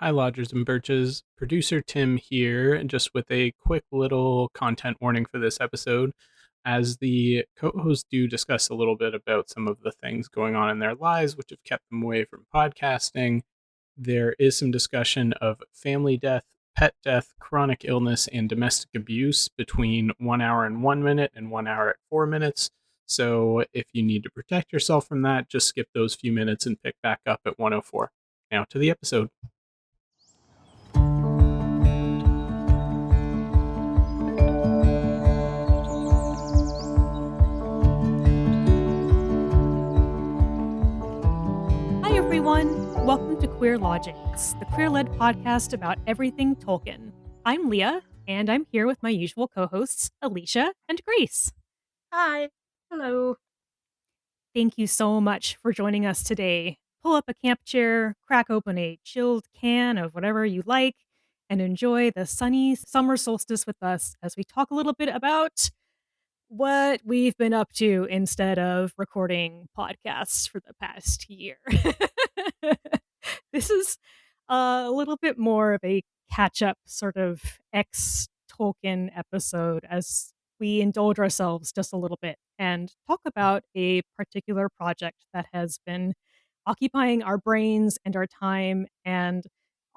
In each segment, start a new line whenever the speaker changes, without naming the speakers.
Hi, Lodgers and Birches. Producer Tim here, and just with a quick little content warning for this episode. As the co hosts do discuss a little bit about some of the things going on in their lives which have kept them away from podcasting, there is some discussion of family death, pet death, chronic illness, and domestic abuse between 1 hour and 1 minute and 1 hour at 4 minutes. So if you need to protect yourself from that, just skip those few minutes and pick back up at 104. Now to the episode.
Hi everyone, welcome to Queer Logics, the queer-led podcast about everything Tolkien. I'm Leah, and I'm here with my usual co-hosts, Alicia and Grace.
Hi.
Hello. Thank you so much for joining us today. Pull up a camp chair, crack open a chilled can of whatever you like, and enjoy the sunny summer solstice with us as we talk a little bit about what we've been up to instead of recording podcasts for the past year. This is a little bit more of a catch up sort of ex Tolkien episode as we indulge ourselves just a little bit and talk about a particular project that has been occupying our brains and our time, and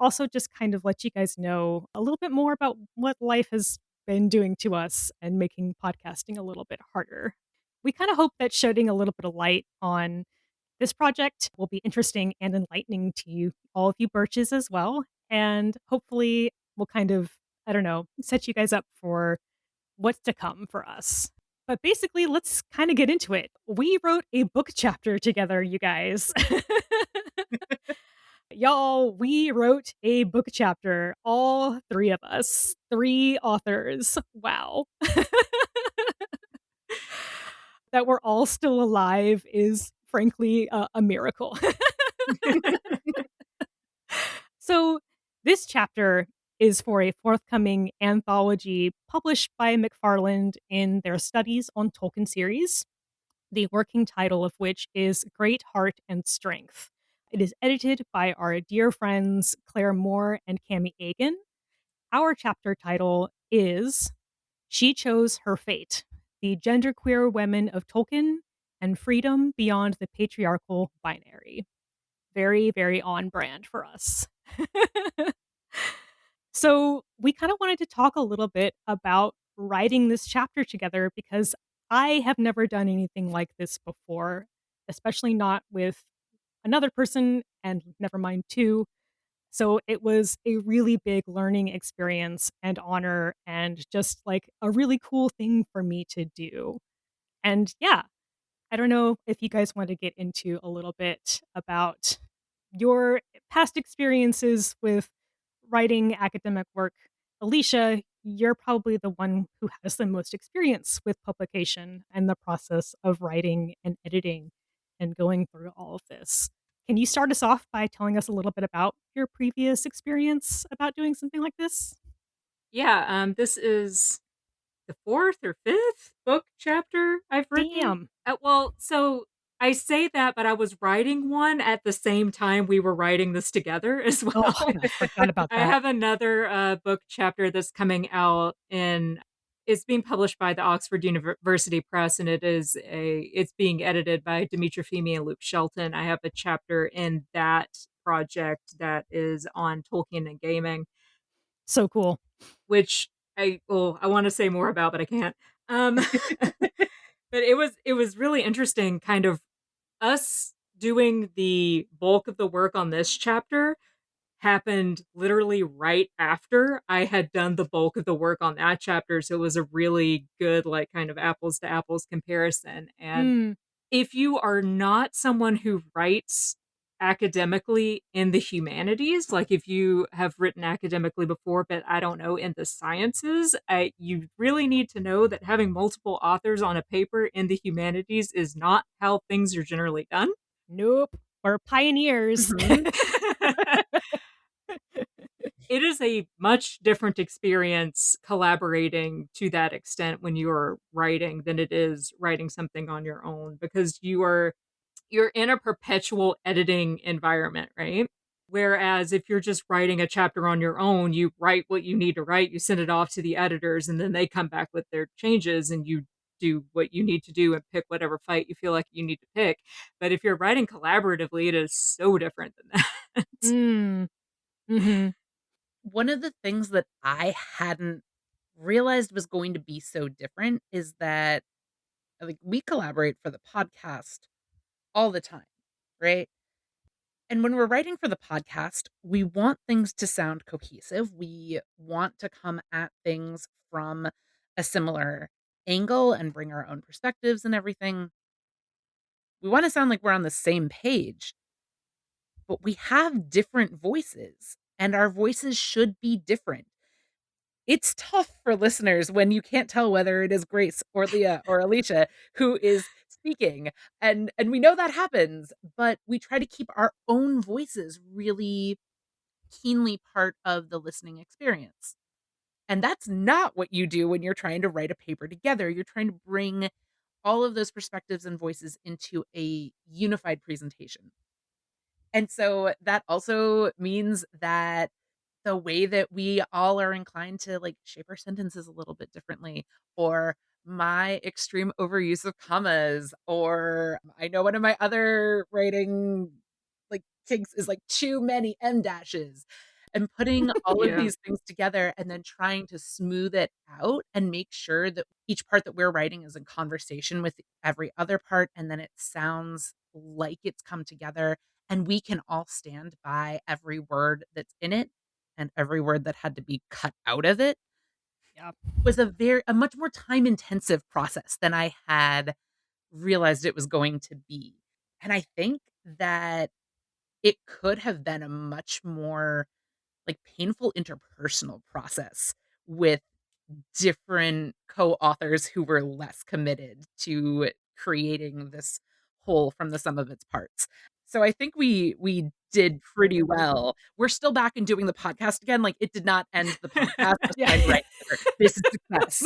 also just kind of let you guys know a little bit more about what life has been doing to us and making podcasting a little bit harder. We kind of hope that shedding a little bit of light on this project will be interesting and enlightening to you, all of you birches as well. And hopefully will kind of, I don't know, set you guys up for what's to come for us. But basically, let's kind of get into it. We wrote a book chapter together, you guys. Y'all, we wrote a book chapter, all three of us, three authors. Wow. That we're all still alive is frankly a miracle. So, this chapter is for a forthcoming anthology published by McFarland in their Studies on Tolkien series, the working title of which is Great Heart and Strength. It is edited by our dear friends Claire Moore and Cami Egan. Our chapter title is She Chose Her Fate, the Genderqueer Women of Tolkien and Freedom Beyond the Patriarchal Binary. Very, very on brand for us. So, we kind of wanted to talk a little bit about writing this chapter together because I have never done anything like this before, especially not with another person, and never mind two. So, it was a really big learning experience and honor, and just like a really cool thing for me to do. And yeah, I don't know if you guys want to get into a little bit about your past experiences with writing academic work. Alicia, you're probably the one who has the most experience with publication and the process of writing and editing and going through all of this. Can you start us off by telling us a little bit about your previous experience about doing something like this?
Yeah, this is the fourth or fifth book chapter I've written.
Damn.
So I say that, but I was writing one at the same time we were writing this together as
Oh,
well.
I forgot about
I
that.
have another book chapter that's coming out it's being published by the Oxford University Press, and it's being edited by Demetra Feeney and Luke Shelton. I have a chapter in that project that is on Tolkien and gaming,
So cool.
which I want to say more about, but I can't. But it was really interesting, kind of us doing the bulk of the work on this chapter happened literally right after I had done the bulk of the work on that chapter. So it was a really good, like, kind of apples to apples comparison. And
Mm,
if you are not someone who writes academically in the humanities, like if you have written academically before, but I don't know, in the sciences, you really need to know that having multiple authors on a paper in the humanities is not how things are generally done.
nope. We're pioneers.
Mhm. It is a much different experience collaborating to that extent when you're writing than it is writing something on your own, because you're in a perpetual editing environment, right? Whereas if you're just writing a chapter on your own, you write what you need to write, you send it off to the editors, and then they come back with their changes and you do what you need to do and pick whatever fight you feel like you need to pick. But if you're writing collaboratively, it is so different than that.
Mm. Mhm.
One of the things that I hadn't realized was going to be so different is that, like, we collaborate for the podcast all the time, right? And when we're writing for the podcast, we want things to sound cohesive. We want to come at things from a similar angle and bring our own perspectives and everything. We want to sound like we're on the same page, but we have different voices and our voices should be different. It's tough for listeners when you can't tell whether it is Grace or Leah or Alicia who is speaking. And we know that happens, but we try to keep our own voices really keenly part of the listening experience. And that's not what you do when you're trying to write a paper together. You're trying to bring all of those perspectives and voices into a unified presentation. And so that also means that the way that we all are inclined to like shape our sentences a little bit differently, or my extreme overuse of commas, or I know one of my other writing like kinks is like too many M dashes, and putting all of
Yeah.
these things together and then trying to smooth it out and make sure that each part that we're writing is in conversation with every other part and then it sounds like it's come together and we can all stand by every word that's in it and every word that had to be cut out of it
Yeah.
was a much more time intensive process than I had realized it was going to be. And I think that it could have been a much more like painful interpersonal process with different co-authors who were less committed to creating this whole from the sum of its parts. So I think we did pretty well. We're still back and doing the podcast again. Like it did not end the podcast. A
Yeah.
sign right there. This is success.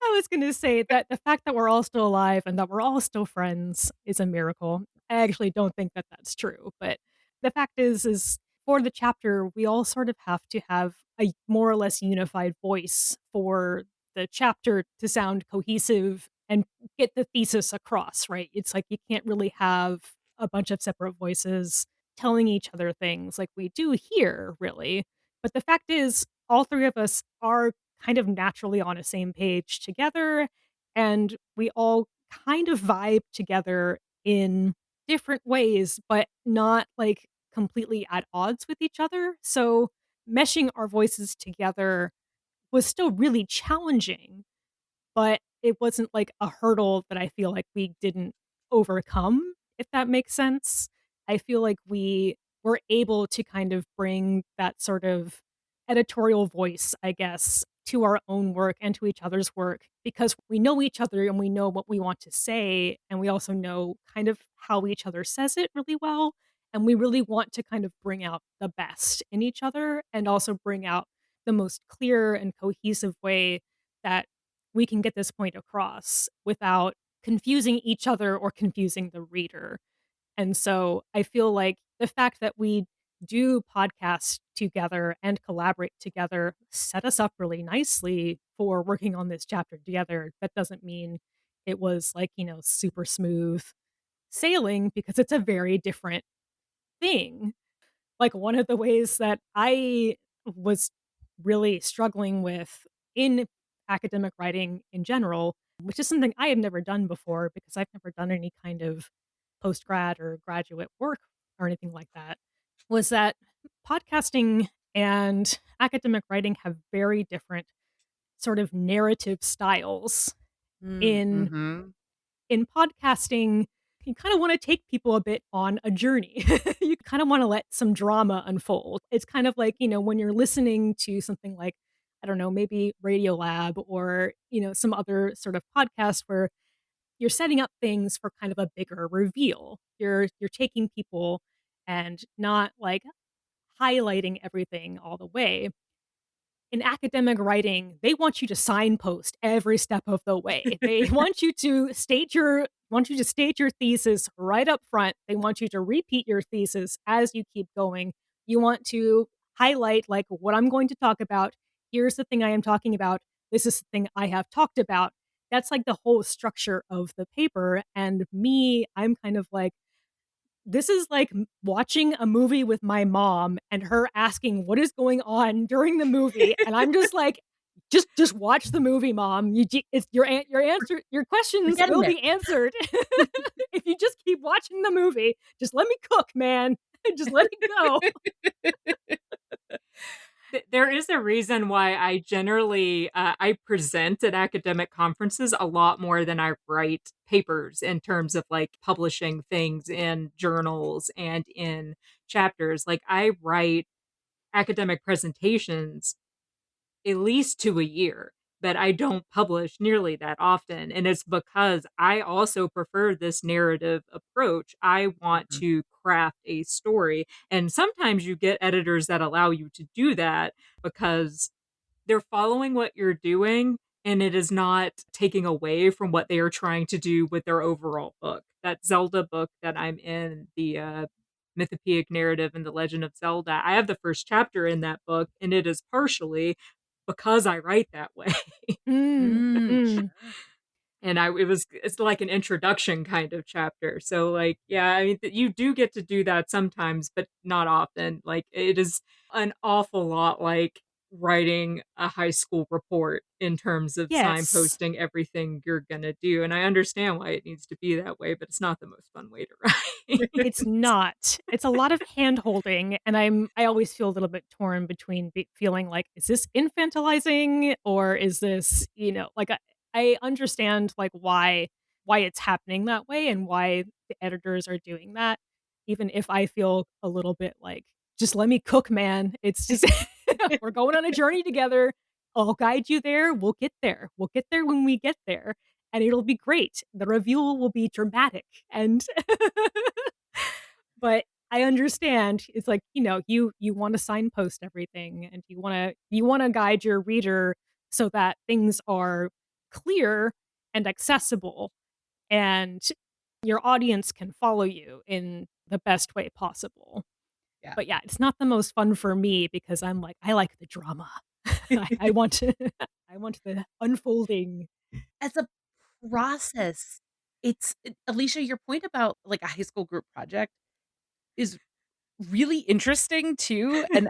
I was going to say that the fact that we're all still alive and that we're all still friends is a miracle. I actually don't think that that's true, but the fact is for the chapter we all sort of have to have a more or less unified voice for the chapter to sound cohesive and get the thesis across, right? It's like you can't really have a bunch of separate voices telling each other things like we do here, really. But the fact is all three of us are kind of naturally on a same page together, and we all kind of vibe together in different ways, but not like completely at odds with each other. So meshing our voices together was still really challenging, but it wasn't like a hurdle that I feel like we didn't overcome, if that makes sense. I feel like we were able to kind of bring that sort of editorial voice, I guess, to our own work and to each other's work because we know each other and we know what we want to say. And we also know kind of how each other says it really well. And we really want to kind of bring out the best in each other and also bring out the most clear and cohesive way that we can get this point across without confusing each other or confusing the reader. And so I feel like the fact that we do podcasts together and collaborate together set us up really nicely for working on this chapter together. That doesn't mean it was like, super smooth sailing because it's a very different thing. Like, one of the ways that I was really struggling with in academic writing in general, which is something I have never done before because I've never done any kind of post-grad or graduate work or anything like that, was that podcasting and academic writing have very different sort of narrative styles. In
Mm-hmm.
in podcasting, you kind of want to take people a bit on a journey. You kind of want to let some drama unfold. It's kind of like, when you're listening to something like, I don't know, maybe Radiolab or, some other sort of podcast where you're setting up things for kind of a bigger reveal. You're taking people and not like highlighting everything all the way. In academic writing, they want you to signpost every step of the way. They want you to state your thesis right up front. They want you to repeat your thesis as you keep going. You want to highlight like what I'm going to talk about. Here's the thing I am talking about. This is the thing I have talked about. That's like the whole structure of the paper. And me, I'm kind of like, this is like watching a movie with my mom and her asking what is going on during the movie, and I'm just like, just watch the movie, mom. It's your answer, your
We're
questions
getting
will
there.
be answered if you just keep watching the movie. Just let me cook, man. Just let it go.
There is a reason why I generally I present at academic conferences a lot more than I write papers in terms of like publishing things in journals and in chapters. Like I write academic presentations at least 2 a year, but I don't publish nearly that often. And it's because I also prefer this narrative approach. I want
Mhm.
to craft a story. And sometimes you get editors that allow you to do that because they're following what you're doing and it is not taking away from what they are trying to do with their overall book. That Zelda book that I'm in, the mythopoeic narrative and the Legend of Zelda, I have the first chapter in that book, and it is partially because I write that way.
Mm,
Mm,
mm.
sure.
And it's like an introduction kind of chapter. So like, yeah, I mean, you do get to do that sometimes, but not often. Like it is an awful lot like writing a high school report in terms of
Yes.
signposting everything you're gonna do. And I understand why it needs to be that way, but it's not the most fun way to write.
It's not. It's a lot of hand holding, and I always feel a little bit torn between feeling like, is this infantilizing or is this, like I understand like why it's happening that way and why the editors are doing that, even if I feel a little bit like, just let me cook, man. It's just we're going on a journey together. I'll guide you there. We'll get there. We'll get there when we get there, and it'll be great. The reveal will be dramatic and but I understand. It's like, you want to signpost everything and you want to guide your reader so that things are clear and accessible and your audience can follow you in the best way possible.
Yeah.
But yeah, it's not the most fun for me because I'm like, I like the drama. I want to I want the unfolding.
As a process, Alicia, your point about like a high school group project is really interesting too, and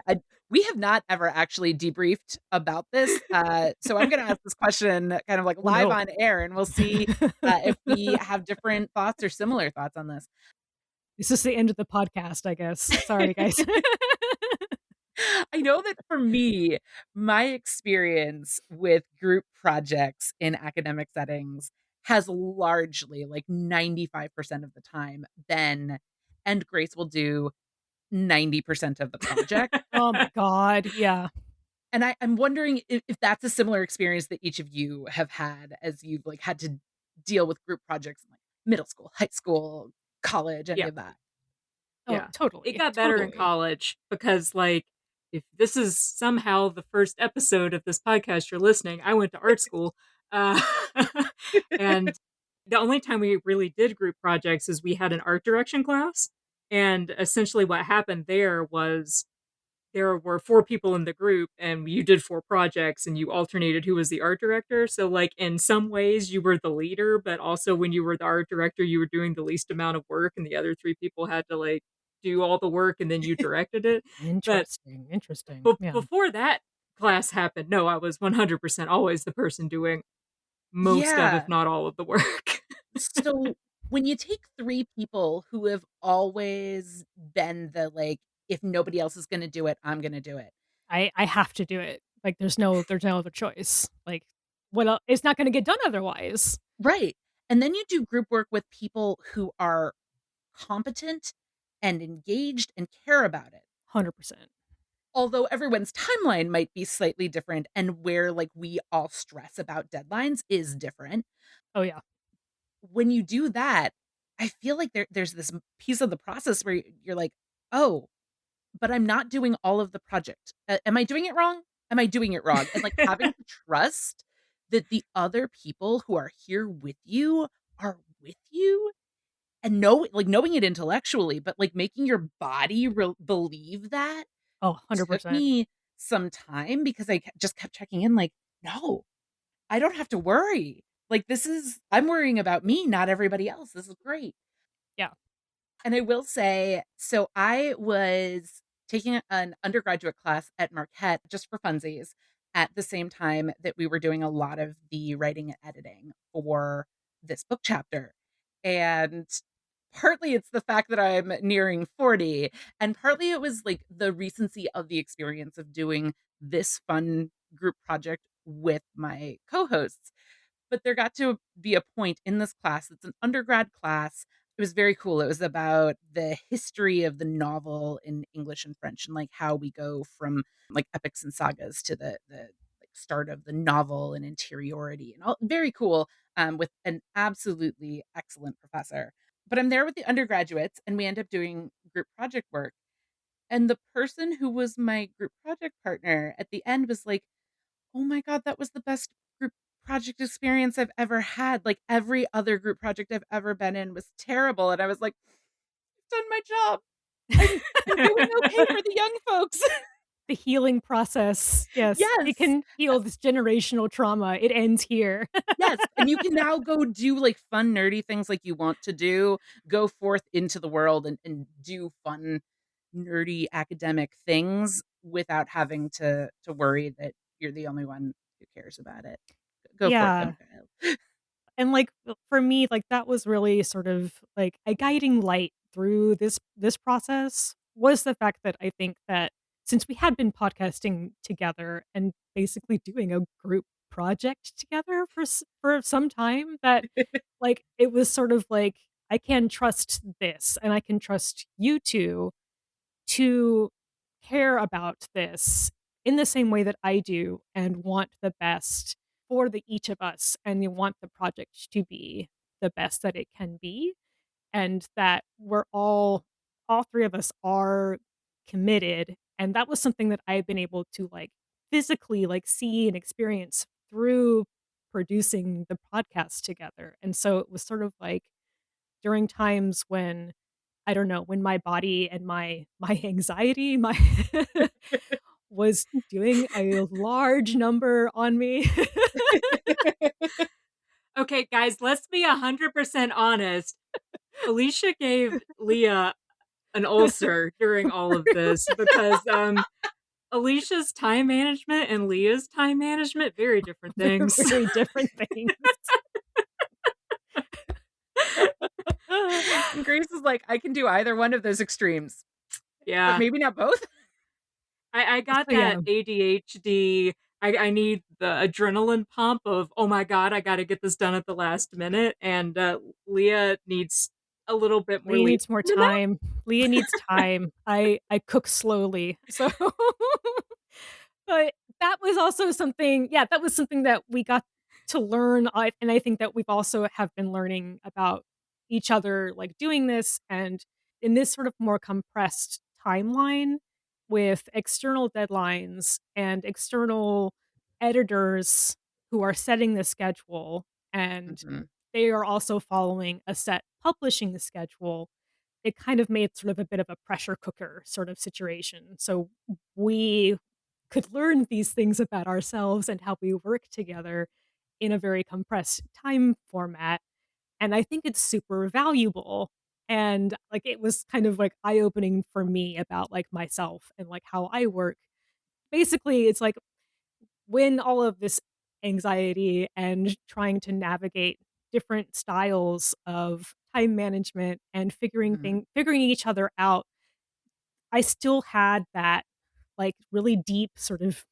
we have not ever actually debriefed about this, so I'm gonna ask this question kind of like
Oh
live
no.
on air, and we'll see, if we have different thoughts or similar thoughts on this.
This is the end of the podcast, I guess. Sorry, guys.
I know that for me, my experience with group projects in academic settings has largely, like 95% of the time, been and Grace will do 90% of the project.
Oh my god, yeah.
And I'm wondering if that's a similar experience that each of you have had as you've, like, had to deal with group projects in, like, middle school, high school, college, any
Yeah.
of that.
Oh,
Yeah. It
totally,
got better in
totally.
college because, like, if this is somehow the first episode of this podcast you're listening, I went to art school. Uh, and the only time we really did group projects is we had an art direction class. And essentially, what happened there was there were 4 people in the group and you did 4 projects and you alternated who was the art director. So like in some ways you were the leader, but also when you were the art director, you were doing the least amount of work and the other 3 people had to like do all the work and then you directed it. But
Interesting, interesting, yeah.
before that class happened, no, I was 100% always the person doing most of, if
Yeah.
not all of the work.
So, when you take 3 people who have always been the, like, "If nobody else is gonna do it, I'm gonna do it."
I have to do it. Like, there's no other choice. Like, what el it's not gonna get done otherwise.
Right. And then you do group work with people who are competent and engaged and care about it.
100%.
Although everyone's timeline might be slightly different and where, like, we all stress about deadlines is different.
Oh, yeah.
When you do that, I feel like there's this piece of the process where you're like, "Oh, but I'm not doing all of the project. Am I doing it wrong? Am I doing it wrong?" And, like, having to trust that the other people who are here with you are with you and knowing it intellectually, but like making your body believe that
Oh,
took
100%.
me some time because I just kept checking in like, no, I don't have to worry. Like, I'm worrying about me, not everybody else. This is great.
Yeah.
And I will say, so I was taking an undergraduate class at Marquette just for funsies at the same time that we were doing a lot of the writing and editing for this book chapter. And partly it's the fact that I'm nearing 40, and partly it was like the recency of the experience of doing this fun group project with my co hosts. But there got to be a point in this class, it's an undergrad class. It was very cool. It was about the history of the novel in English and French, and like how we go from like epics and sagas to the like start of the novel and interiority and all very cool, with an absolutely excellent professor. But I'm there with the undergraduates and we end up doing group project work. And the person who was my group project partner at the end was like, "Oh my god, that was the best group project experience I've ever had. Like, every other group project I've ever been in was terrible." And I was like, "I've done my job. I'm I'm doing okay for the young folks."
The healing process. Yes, it
Yes.
can heal this generational trauma. It ends here.
Yes, and you can now go do, like, fun, nerdy things like you want to do, go forth into the world and do fun, nerdy academic things without having to worry that you're the only one who cares about it. Go forth, young
Yeah.
child.
And, like, for me, like, that was really sort of, like, a guiding light through this process was the fact that I think that since we had been podcasting together and basically doing a group project together for some time, that, like, it was sort of like, I can trust this, and I can trust you 2 to care about this in the same way that I do and want the best for the each of us, and you want the project to be the best that it can be, and that we're all 3 of us are committed, and that was something that I've been able to, like, physically, like, see and experience through producing the podcast together, and so it was sort of like during times when I don't know, when my body and my anxiety, my was doing a large number on me.
Okay, guys, let's be 100% honest. Alicia gave Leah an ulcer during all of this because Alicia's time management and Leah's time management, very different
They're
things.
very different things.
And Grace is like, "I can do either one of those extremes, but
Yeah.
maybe not both."
I got
So, yeah,
that ADHD. I need the adrenaline pump of, oh my God, I got to get this done at the last minute. And Leah needs a little bit more
Leah
lead.
needs more time. Leah needs time. I cook slowly, so but that was also something yeah, that was something that we got to learn, and I think that we've also have been learning about each other, like, doing this, and in this sort of more compressed timeline with external deadlines and external editors who are setting the schedule, and
Mhm.
they are also following a set publishing schedule. It kind of made sort of a bit of a pressure cooker sort of situation. So we could learn these things about ourselves and how we work together in a very compressed time format. And I think it's super valuable. And like it was kind of like eye opening for me about like myself and like how I work. Basically, it's like when all of this anxiety and trying to navigate different styles of time management and
Mhm.
figuring each other out, I still had that like really deep sort of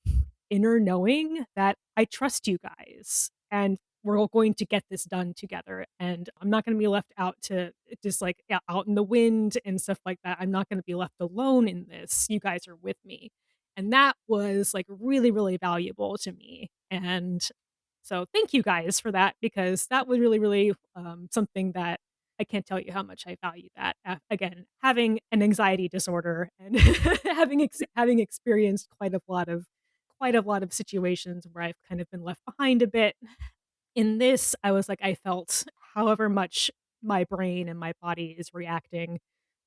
inner knowing that I trust you guys and we're all going to get this done together and I'm not going to be left out to just like yeah, out in the wind and stuff like that. I'm not going to be left alone in this. You guys are with me. And that was like really really valuable to me. And so thank you guys for that because that was really really something that I can't tell you how much I value that. Again, having an anxiety disorder and having experienced quite a lot of situations where I've kind of been left behind a bit. In this, I was like, I felt however much my brain and my body is reacting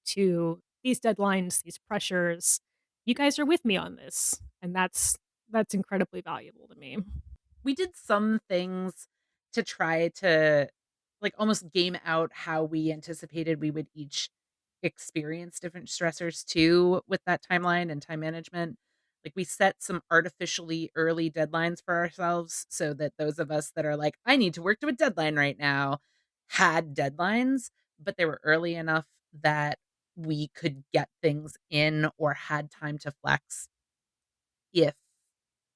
to these deadlines, these pressures. You guys are with me on this, and that's incredibly valuable to me.
We did some things to try to, like, almost game out how we anticipated we would each experience different stressors too with that timeline and time management. Like, we set some artificially early deadlines for ourselves so that those of us that are like, "I need to work to a deadline right now," had deadlines, but they were early enough that we could get things in or had time to flex if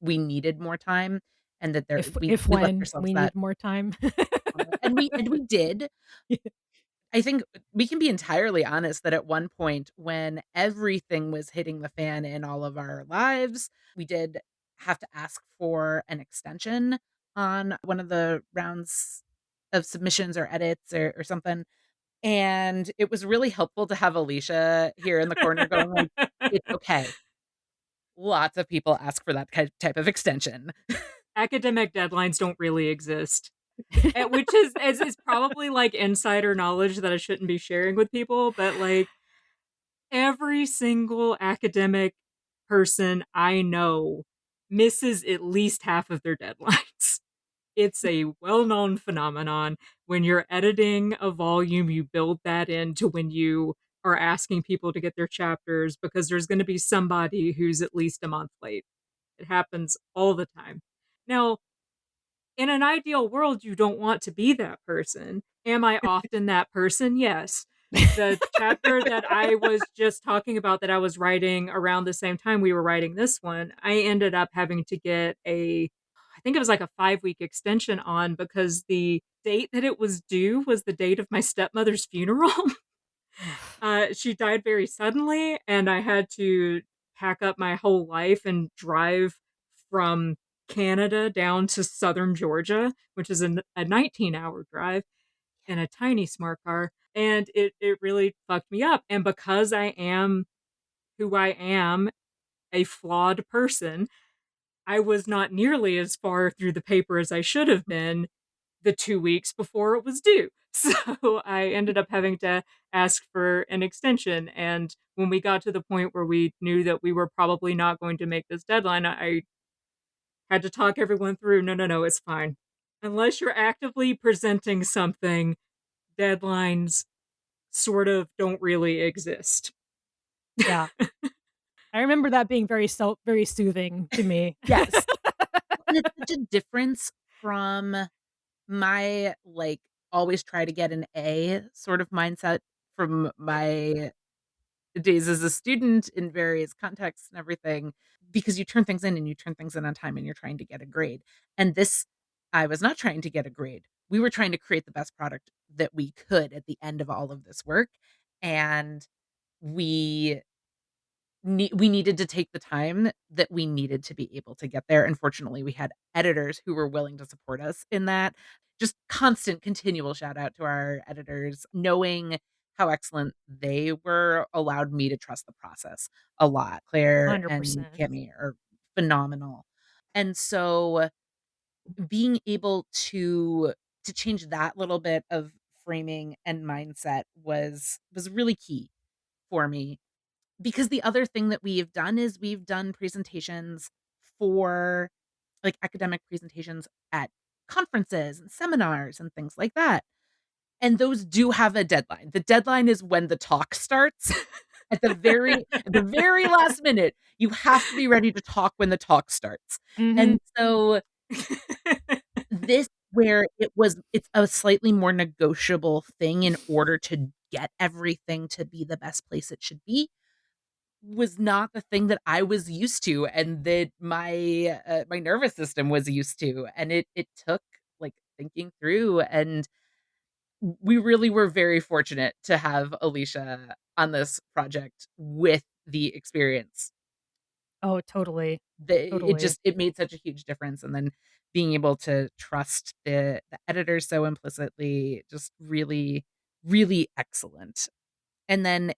we needed more time, and that there
If
we left
when
ourselves
we
that
need more time.
and we did. I think we can be entirely honest that at one point when everything was hitting the fan in all of our lives, we did have to ask for an extension on one of the rounds of submissions or edits or something, and it was really helpful to have Alicia here in the corner going like, "It's okay. Lots of people ask for that type of extension."
Academic deadlines don't really exist. Which is probably like insider knowledge that I shouldn't be sharing with people, but like every single academic person I know misses at least half of their deadlines. It's a well known phenomenon. When you're editing a volume, you build that into when you are asking people to get their chapters because there's going to be somebody who's at least a month late. It happens all the time. Now, in an ideal world, you don't want to be that person. Am I often that person? Yes. The chapter that I was just talking about that I was writing around the same time we were writing this one, I ended up having to get I think it was like a 5-week extension on because the date that it was due was the date of my stepmother's funeral. She died very suddenly, and I had to pack up my whole life and drive from Canada down to southern Georgia, which is a 19-hour drive in a tiny smart car. And it really fucked me up. And because I am who I am, a flawed person, I was not nearly as far through the paper as I should have been the 2 weeks before it was due. So I ended up having to ask for an extension. And when we got to the point where we knew that we were probably not going to make this deadline, I had to talk everyone through. No, no, no, it's fine. Unless you're actively presenting something, deadlines sort of don't really exist.
Yeah. I remember that being very soothing to me.
Yes. And it's such a difference from my, like, always try to get an A sort of mindset from my days as a student in various contexts and everything, because you turn things in and you turn things in on time and you're trying to get a grade. And this, I was not trying to get a grade. We were trying to create the best product that we could at the end of all of this work. And we we needed to take the time that we needed to be able to get there. Unfortunately, we had editors who were willing to support us in that. Just constant, continual shout out to our editors, knowing how excellent they were allowed me to trust the process a lot. Claire and
100%.
Cami are phenomenal. And so being able to change that little bit of framing and mindset was really key for me, because the other thing that we've done is we've done presentations for, like, academic presentations at conferences and seminars and things like that, and those do have a deadline. The deadline is when the talk starts. At the very last minute, you have to be ready to talk when the talk starts.
Mhm.
And so this, where it's a slightly more negotiable thing in order to get everything to be the best place it should be, was not the thing that I was used to and that my nervous system was used to, and it took, like, thinking through, and we really were very fortunate to have Alicia on this project with the experience.
Oh, totally.
It
Totally.
just it made such a huge difference, and then being able to trust the editors so implicitly, just really, really excellent. And then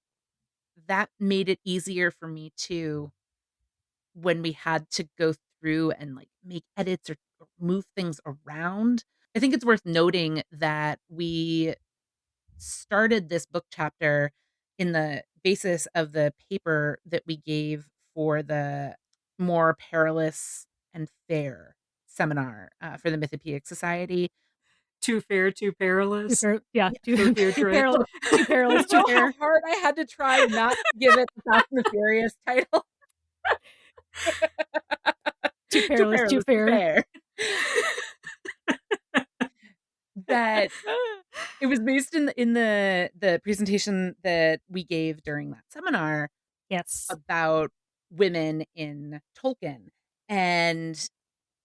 that made it easier for me too when we had to go through and, like, make edits or move things around. I think it's worth noting that we started this book chapter in the basis of the paper that we gave for the More Perilous and Fair seminar for the Mythopoeic Society.
Too fair, too
Too
perilous.
fair, yeah,
Yeah.
For
too
Beatrice.
perilous, too
Do you
perilous, too
know how
fair,
hard I had to try not to give it the Fast and the Furious title?
too
Too
perilous, too
perilous, too
fair.
fair. That it was based in the presentation that we gave during that seminar
Yes.
about women in Tolkien. And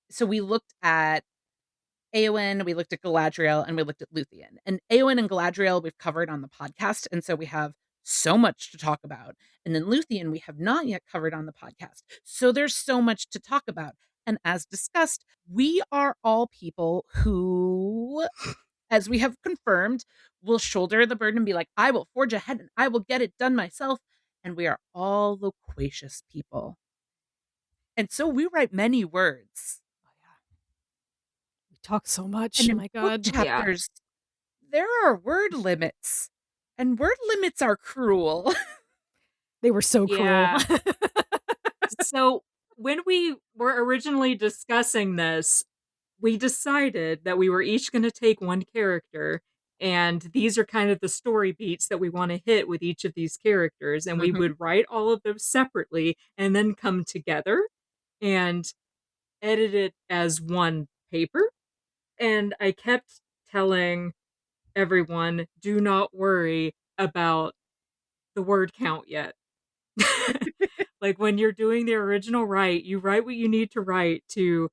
so we looked at Eowyn, we looked at Galadriel, and we looked at Luthien. And Eowyn and Galadriel we've covered on the podcast, and so we have so much to talk about. And then Luthien we have not yet covered on the podcast. So there's so much to talk about. And as discussed, we are all people who, as we have confirmed, will shoulder the burden and be like, I will forge ahead and I will get it done myself. And we are all loquacious people. And so we write many words.
Oh, yeah. We talk so much.
And
Oh
in
my
book
god.
Yeah.
chapters, there are word limits, and word limits are cruel.
They were so cruel.
Yeah. So when we were originally discussing this, we decided that we were each going to take one character, and these are kind of the story beats that we want to hit with each of these characters, and we
Mhm.
would write all of those separately and then come together and edit it as one paper. And I kept telling everyone, do not worry about the word count yet. Like when you're doing the original write, you write what you need to write to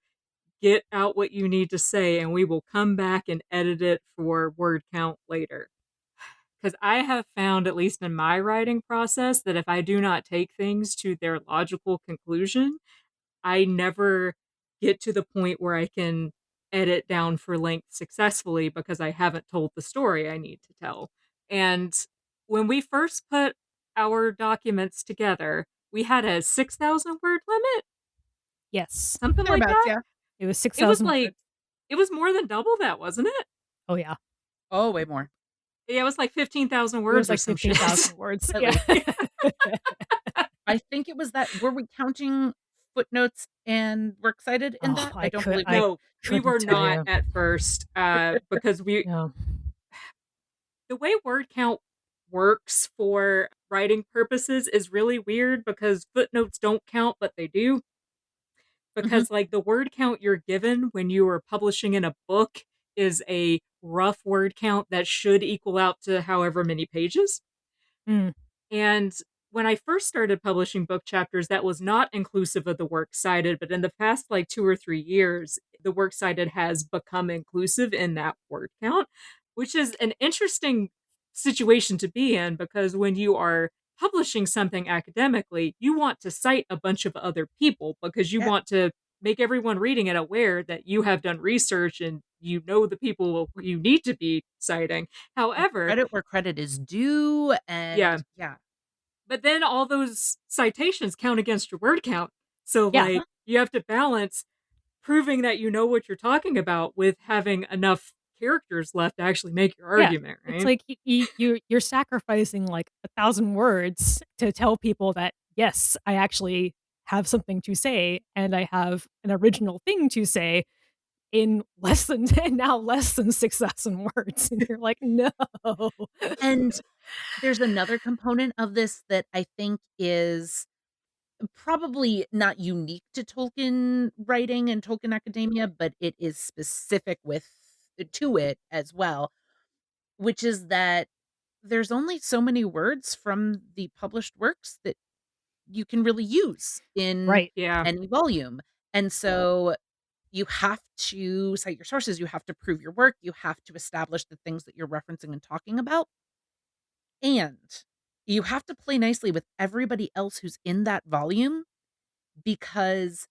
get out what you need to say, and we will come back and edit it for word count later. Because I have found, at least in my writing process, that if I do not take things to their logical conclusion, I never get to the point where I can edit down for length successfully because I haven't told the story I need to tell. And when we first put our documents together, we had a 6,000 word limit,
Yes.
something like
Thereabouts,
that.
yeah.
It was
It was
6,000
like,
words.
it was more than double that, wasn't it?
Oh, yeah.
Oh, way more.
Yeah, it was like 15,000
It was
words or
like
some shit.
15,000 words.
At
Yeah.
least. I think it was that. Were we counting footnotes and works cited in
Oh,
that? I don't believe
I
so.
No, we
couldn't
were
tell
not
you.
at first, because
No.
the way word count works for writing purposes is really weird because footnotes don't count, but they do.
Mhm.
Because, like, the word count you're given when you are publishing in a book is a rough word count that should equal out to however many pages.
Mm.
And when I first started publishing book chapters, that was not inclusive of the works cited. But in the past, like 2 or 3 years, the works cited has become inclusive in that word count, which is an interesting situation to be in because when you are publishing something academically, you want to cite a bunch of other people because you
Yeah.
want to make everyone reading it aware that you have done research and you know the people you need to be citing.
And
However,
credit where credit is due.
yeah,
And yeah.
but then all those citations count against your word count. So,
Yeah.
like, you have to balance proving that you know what you're talking about with having enough characters left to actually make your
Yeah.
argument,
It's
right?
like you're sacrificing like 1,000 words to tell people that, yes, I actually have something to say and I have an original thing to say in less than and now less than 6,000 words. And you're like, no.
And there's another component of this that I think is probably not unique to Tolkien writing and Tolkien academia, but it is specific with to it as well, which is that there's only so many words from the published works that you can really use in
Right.
Yeah.
any volume. And so you have to cite your sources, you have to prove your work, you have to establish the things that you're referencing and talking about. And you have to play nicely with everybody else who's in that volume because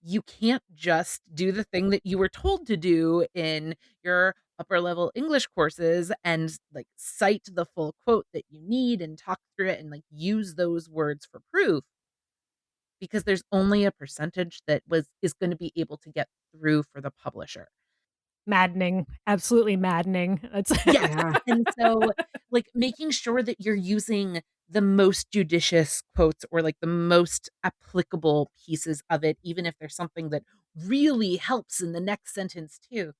you can't just do the thing that you were told to do in your upper level English courses and like cite the full quote that you need and talk through it and like use those words for proof because there's only a percentage that was is going to be able to get through for the publisher.
Maddening. Absolutely maddening. That's
Yes.
Yeah.
And so, like, making sure that you're using the most judicious quotes or, like, the most applicable pieces of it, even if there's something that really helps in the next sentence too,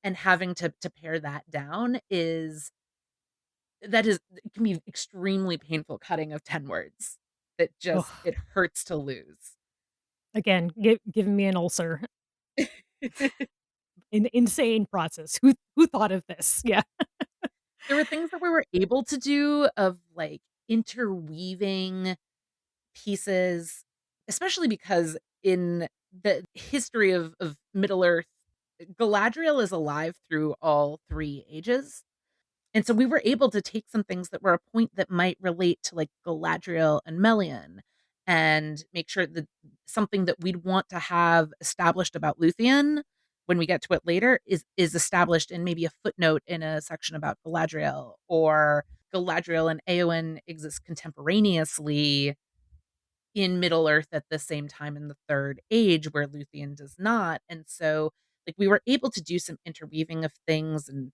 and having to pare that down it can be extremely painful cutting of 10 words that just
oh,
it hurts to lose.
again, giving me an ulcer. An insane process. Who thought of this? Yeah.
There were things that we were able to do of, like, interweaving pieces, especially because in the history of Middle Earth, Galadriel is alive through all 3 ages, and so we were able to take some things that were a point that might relate to, like, Galadriel and Melian, and make sure that something that we'd want to have established about Luthien when we get to it later is established in maybe a footnote in a section about Galadriel, or Galadriel and Eowyn exist contemporaneously in Middle Earth at the same time in the Third Age where Luthien does not, and so, like, we were able to do some interweaving of things and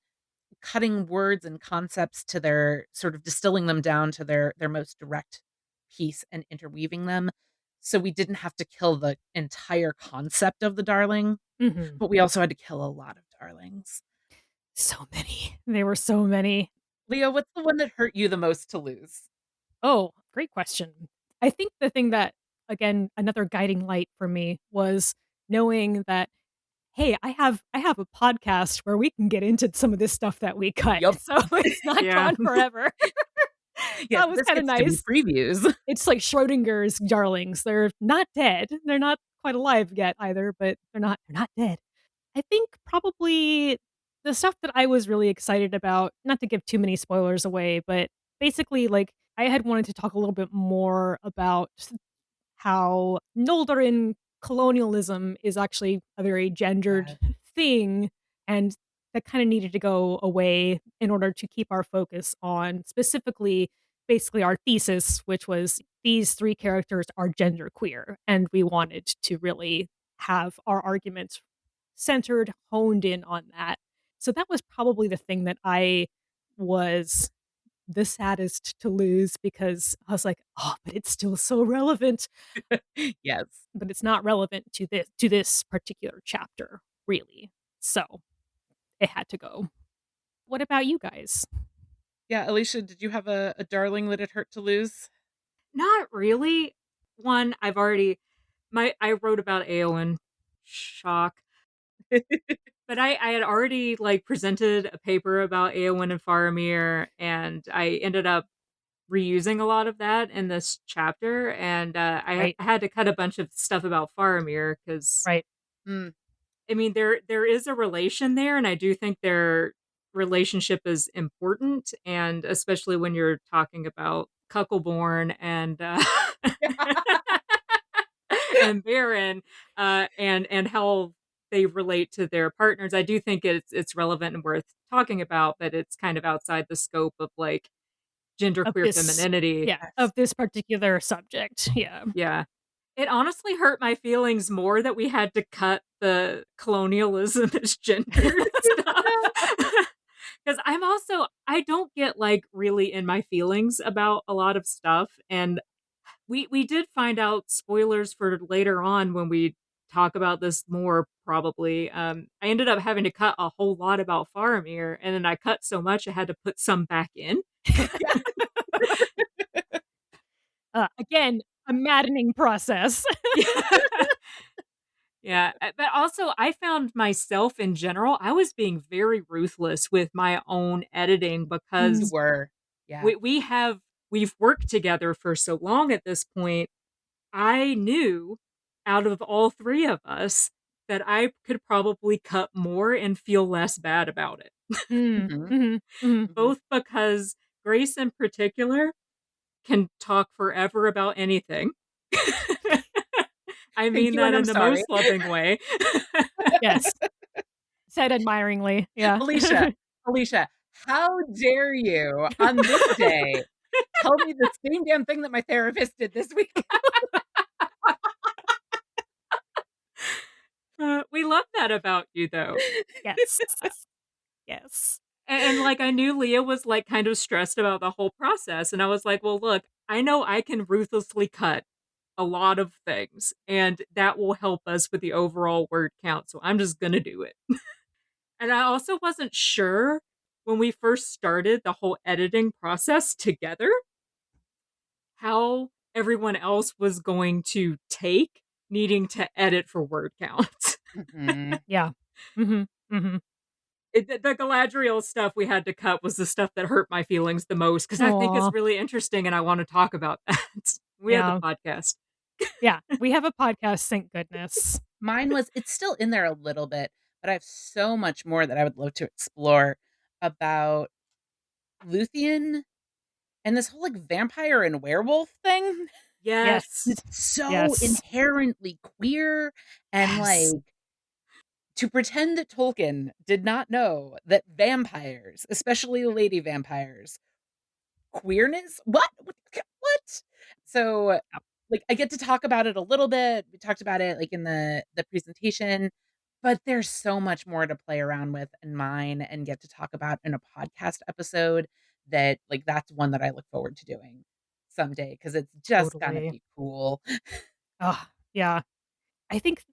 cutting words and concepts to their sort of distilling them down to their most direct piece and interweaving them, so we didn't have to kill the entire concept of the darling,
Mhm.
but we also had to kill a lot of darlings.
So many. There were so many.
Leo, what's the one that hurt you the most to lose?
Oh, great question. I think the thing that, again, another guiding light for me was knowing that, hey, I have a podcast where we can get into some of this stuff that we cut.
Yup.
So it's not
Yeah.
gone forever.
Yes,
That was
this
kind of
gets to be
nice.
previews.
It's like Schrodinger's darlings. They're not dead. They're not quite alive yet either, but they're not dead. I think probably the stuff that I was really excited about, not to give too many spoilers away, but basically, like, I had wanted to talk a little bit more about how Noldorin colonialism is actually a very gendered
Yeah.
thing, and that kind of needed to go away in order to keep our focus on specifically basically our thesis, which was these 3 characters are genderqueer, and we wanted to really have our arguments centered, honed in on that. So that was probably the thing that I was the saddest to lose because I was like, "Oh, but it's still so relevant."
Yes.
But it's not relevant to this particular chapter, really. So, it had to go. What about you guys?
Yeah, Alicia, did you have a darling that it hurt to lose?
Not really. One, I wrote about Eowyn. Shock. But I had already, like, presented a paper about Eowyn and Faramir, and I ended up reusing a lot of that in this chapter, and,
Right,
I had to cut a bunch of stuff about Faramir because
right.
Mm.
I mean, there is a relation there, and I do think their relationship is important, and especially when you're talking about Cuckleborn and, and Baron, and how they relate to their partners. I do think it's relevant and worth talking about, but it's kind of outside the scope of, like,
Of
genderqueer
this
femininity.
yeah,
Yes.
of this particular subject, yeah.
Yeah. It honestly hurt my feelings more that we had to cut the colonialism as gendered stuff. Because I don't get, like, really in my feelings about a lot of stuff, and we did find out spoilers for later on when we talk about this more probably. I ended up having to cut a whole lot about Faramir, and then I cut so much I had to put some back in.
Yeah.
Again, a maddening process.
Yeah. Yeah, but also I found myself in general, I was being very ruthless with my own editing
You
Mm,
because
were. Yeah.
we've worked together for so long at this point. I knew out of all 3 of us that I could probably cut more and feel less bad about it.
mm,
Mhm.
mhm, mhm.
Mhm.
Both because Grace in particular can talk forever about anything. I
Thank
mean
you,
that
and I'm
in the
sorry.
most loving way.
Yes, said admiringly, yeah.
Alicia, Alicia, how dare you on this day tell me the same damn thing that my therapist did this week?
We love love that about you, though.
Yes. Yes.
And like, I knew Leah was like kind of stressed about the whole process. And I was like, well, look, I know I can ruthlessly cut a lot of things, and that will help us with the overall word count. So I'm just going to do it. And I also wasn't sure when we first started the whole editing process together how everyone else was going to take needing to edit for word count.
Mhm.
Yeah. Mm-hmm.
The Galadriel stuff we had to cut was the stuff that hurt my feelings the most because I think
Aw.
it's really interesting and I want to talk about that. We have the
Yeah.
podcast.
Yeah. We have a podcast, thank goodness.
Mine was it's still in there a little bit, but I have so much more that I would love to explore about Luthien and this whole like vampire and werewolf thing.
Yes.
Yes.
It's so
Yes.
inherently queer and like
Yes.
to pretend that Tolkien did not know that vampires, especially lady vampires, queerness? What? So,
Yep.
like, I get to talk about it a little bit. We talked about it, like, in the presentation, but there's so much more to play around with in mine and get to talk about in a podcast episode that, like, that's one that I look forward to doing someday because it's just gonna
Totally.
be cool.
Oh, yeah. I think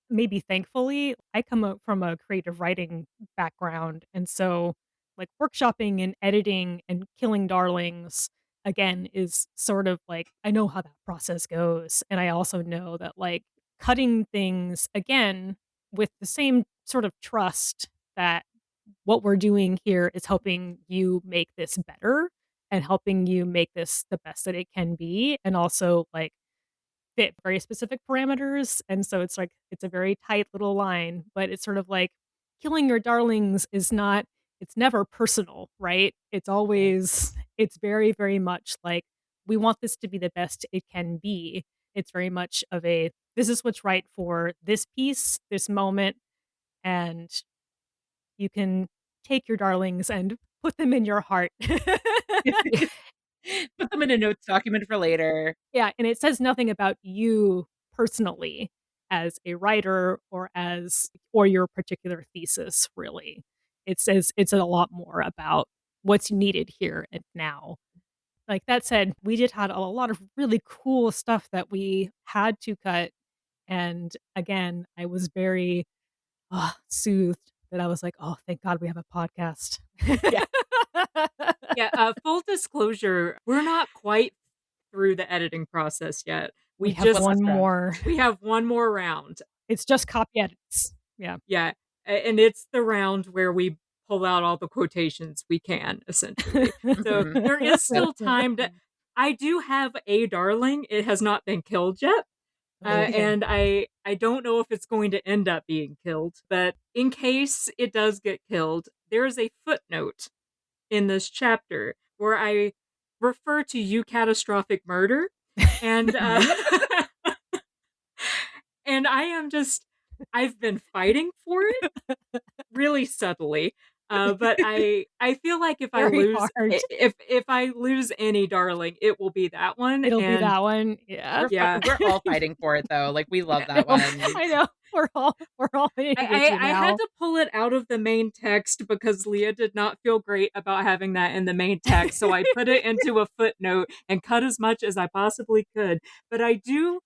maybe thankfully I come up from a creative writing background. And so, like, workshopping and editing and killing darlings, again, is sort of like I know how that process goes. And I also know that, like, cutting things again with the same sort of trust that what we're doing here is helping you make this better and helping you make this the best that it can be. And also, like, fit very specific parameters, and so it's like it's a very tight little line, but it's sort of like killing your darlings is not it's never personal, right? It's
Right.
always it's very, very much like, we want this to be the best it can be. It's very much of a, "This is what's right for this piece, this moment," and you can take your darlings and put them in your heart.
Put them in a notes document for later.
Yeah, and it says nothing about you personally as a writer or your particular thesis, really. It says it's a lot more about what's needed here and now. Like that said, we did had a lot of really cool stuff that we had to cut, and again, I was very, soothed that I was like, "Oh, thank God we have a podcast."
Yeah.
Yeah, full disclosure, we're not quite through the editing process yet.
We
We
have
One
just
last
one
round.
more.
we have one more round.
It's just copy edits. Yeah.
Yeah, and it's the round where we pull out all the quotations we can, essentially. So
Mhm.
there is
Yep.
still time to. I do have a darling. It has not been killed yet.
Okay.
And I don't know if it's going to end up being killed, but in case it does get killed, there is a footnote in this chapter where I refer to you catastrophic murder, and and I am just I've been fighting for it really subtly. But I feel like
Very hard.
if I lose any darling, it will be that one.
It'll be
And
that one. Yeah.
yeah,
We're all fighting for it though. Like we love that one.
I know. We're all hitting with you
I had
now.
to pull it out of the main text because Leah did not feel great about having that in the main text. So I put it into a footnote and cut as much as I possibly could. But I do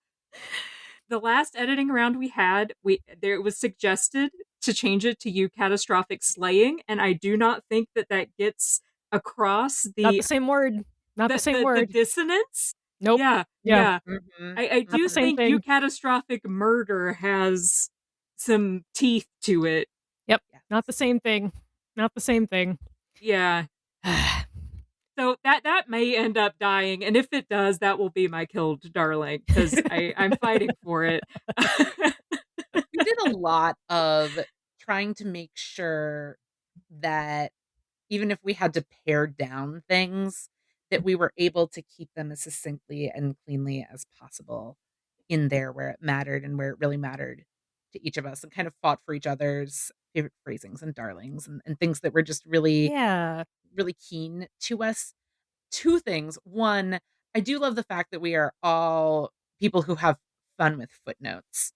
the last editing round we had, it was suggested to change it to you catastrophic slaying, and I do not think that that gets across
Not the same word. Not the same
the
word.
dissonance.
Nope.
Yeah,
Yeah.
yeah.
Mhm.
I
Not
do
the same
think you
thing.
catastrophic murder has some teeth to it.
Yep. Not the
Yes.
same thing. Not the same thing.
Yeah. So that may end up dying, and if it does, that will be my killed darling because I'm fighting for it.
We did a lot of trying to make sure that even if we had to pare down things, that we were able to keep them as succinctly and cleanly as possible in there where it mattered and where it really mattered to each of us and kind of fought for each other's favorite phrasings and darlings and things that were just really,
Yeah.
really keen to us. Two things. One, I do love the fact that we are all people who have fun with footnotes.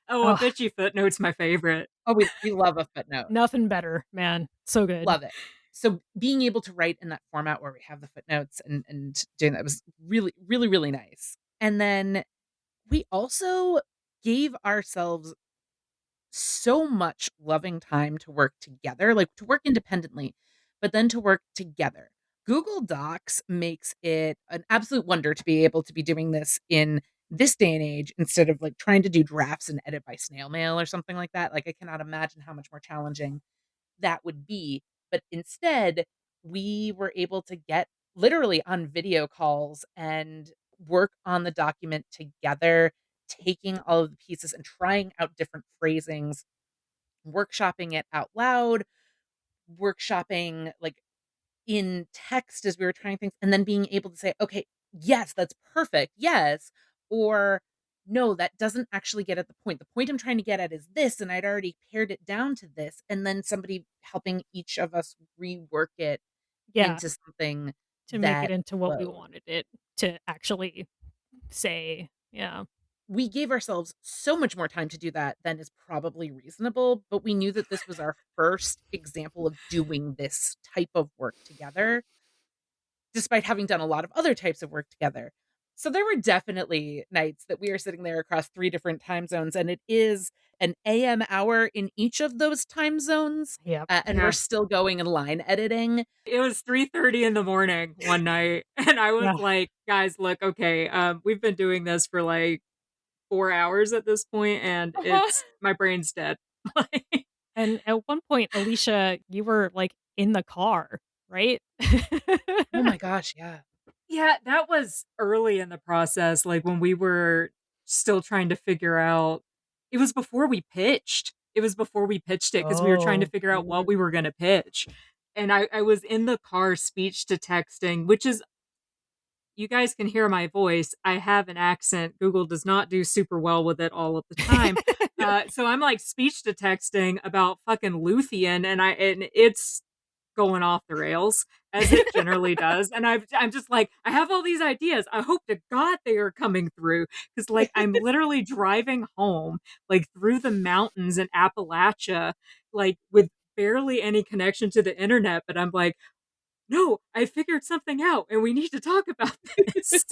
Oh, a
Oh,
bitchy footnote's my favorite.
Oh, we love a footnote.
nothing better, man. So good.
Love it. So being able to write in that format where we have the footnotes and doing that was really, really, really nice. And then we also gave ourselves so much loving time to work together, like to work independently, but then to work together. Google Docs makes it an absolute wonder to be able to be doing this in this day and age instead of like trying to do drafts and edit by snail mail or something like that. Like, I cannot imagine how much more challenging that would be. But instead, we were able to get literally on video calls and work on the document together, taking all of the pieces and trying out different phrasings, workshopping it out loud, workshopping like in text as we were trying things, and then being able to say, okay, yes, that's perfect. Yes. Or no, that doesn't actually get at the point. The point I'm trying to get at is this, and I'd already pared it down to this. And then somebody helping each of us rework it
Yeah,
into something
to make it
that
into what we
flows.
wanted it to actually say. Yeah.
We gave ourselves so much more time to do that than is probably reasonable, but we knew that this was our first example of doing this type of work together, despite having done a lot of other types of work together. So there were definitely nights that we are sitting there across 3 different time zones, and it is an AM hour in each of those time zones,
Yep.
and we're
Yeah.
still going and line editing.
It was 3:30 in the morning one night, and I was
Yeah.
like, "Guys, look, okay, we've been doing this for, like, 4 hours at this point, and
Uh-huh.
it's my brain's dead." Like,
And at one point, Alicia, you were like in the car, right?
Oh my gosh, yeah.
yeah, that was early in the process, like, when we were still trying to figure out it was before we pitched. It was before we pitched it because we were trying to
Oh.
figure out what we were gonna pitch, and I was in the car speech to texting, which is you guys can hear my voice. I have an accent. Google does not do super well with it all of the time. So I'm like speech to texting about fucking Luthien, and it's going off the rails as it generally does. And I'm just like, I have all these ideas. I hope to God they are coming through because like I'm literally driving home like through the mountains in Appalachia, like with barely any connection to the internet. But I'm like, no, I figured something out and we need to talk about this.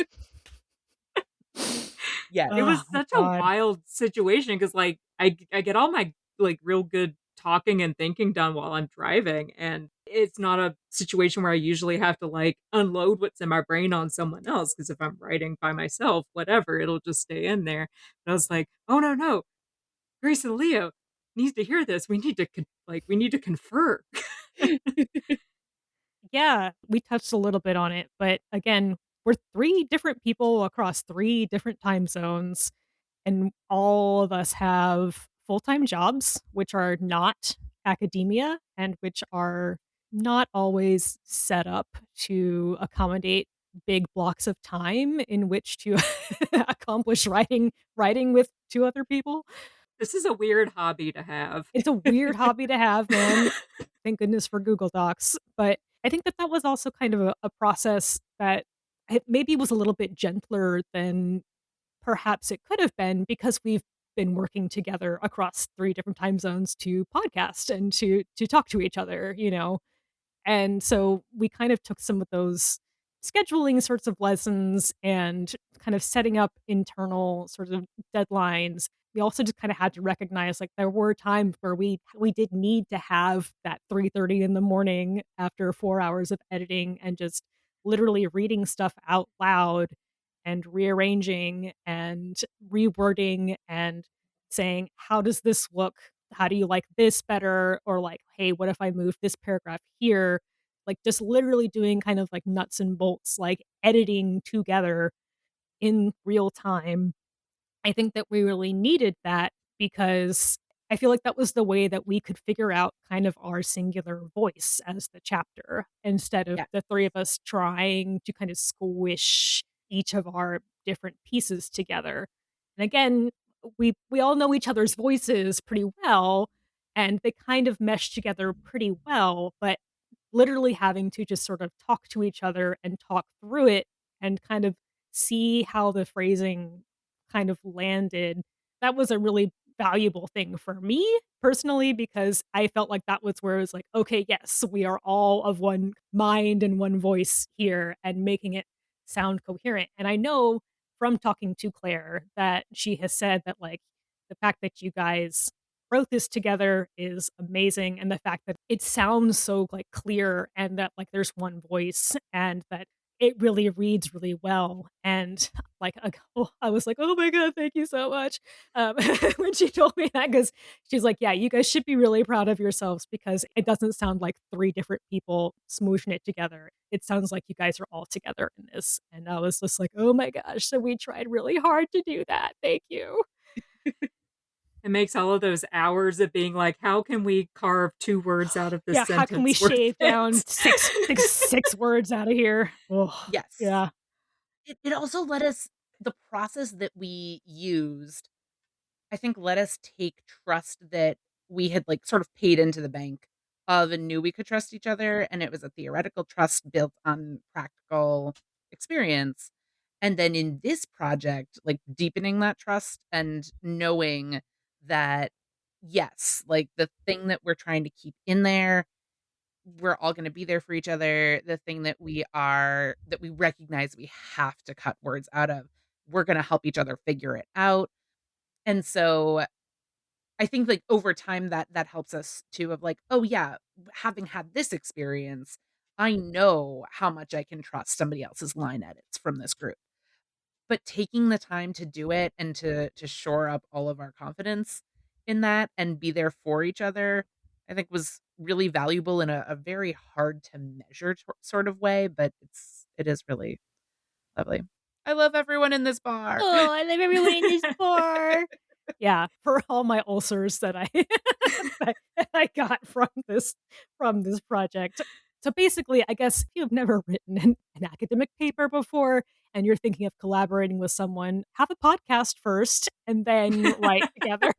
Yes.
It
Oh
was
my
such a
god.
wild situation because like I get all my like real good talking and thinking done while I'm driving and it's not a situation where I usually have to like unload what's in my brain on someone else because if I'm writing by myself, whatever, it'll just stay in there. And I was like, "Oh no. Grace and Leo needs to hear this. We need to we need to confer."
Yeah, we touched a little bit on it, but again, we're 3 different people across 3 different time zones, and all of us have full-time jobs, which are not academia and which are not always set up to accommodate big blocks of time in which to accomplish writing with 2 other people.
This is a weird hobby to have.
It's a weird hobby to have, man. Thank goodness for Google Docs, but I think that that was also kind of a process that it maybe was a little bit gentler than perhaps it could have been because we've been working together across 3 different time zones to podcast and to talk to each other, you know? And so we kind of took some of those scheduling sorts of lessons and kind of setting up internal sort of deadlines. We also just kind of had to recognize like there were times where we did need to have that 3:30 in the morning after 4 hours of editing and just literally reading stuff out loud and rearranging and rewording and saying, "How does this look? How do you like this better?" Or like, "Hey, what if I move this paragraph here?" Like just literally doing kind of like nuts and bolts, like editing together in real time. I think that we really needed that because I feel like that was the way that we could figure out kind of our singular voice as the chapter instead of
Yeah.
the 3 of us trying to kind of squish each of our different pieces together. And again, we all know each other's voices pretty well and they kind of mesh together pretty well, but literally having to just sort of talk to each other and talk through it and kind of see how the phrasing kind of landed. That was a really valuable thing for me personally because I felt like that was where it was like, okay, yes, we are all of one mind and one voice here and making it sound coherent. And I know from talking to Claire that she has said that like the fact that you guys wrote this together is amazing and the fact that it sounds so like clear and that like there's one voice and that it really reads really well and like I was like, oh my god, thank you so much when she told me that because she's like, yeah, you guys should be really proud of yourselves because it doesn't sound like three different people smooshing it together. It sounds like you guys are all together in this. And I was just like, oh my gosh, so we tried really hard to do that. Thank you.
It makes all of those hours of being like, how can we carve 2 words out of this
Yeah, how can we
sentence worth
shave down
it?
six words out of here? Oh,
Yes.
yeah.
It also let us the process that we used, I think, let us take trust that we had, like, sort of paid into the bank of and knew we could trust each other, and it was a theoretical trust built on practical experience. And then in this project, like, deepening that trust and knowing that, yes, like, the thing that we're trying to keep in there, we're all gonna be there for each other. The thing that we recognize we have to cut words out of, we're gonna help each other figure it out. And so I think, like, over time that helps us too of like, "Oh, yeah, having had this experience, I know how much I can trust somebody else's line edits from this group." But taking the time to do it and to shore up all of our confidence in that and be there for each other, I think was really valuable in a very hard to measure sort of way, but it is really lovely. I love everyone in this bar.
Oh, I love everyone in this bar. Yeah, for all my ulcers that I that I got from this project. So basically, I guess if you've never written an academic paper before and you're thinking of collaborating with someone, have a podcast first and then write together.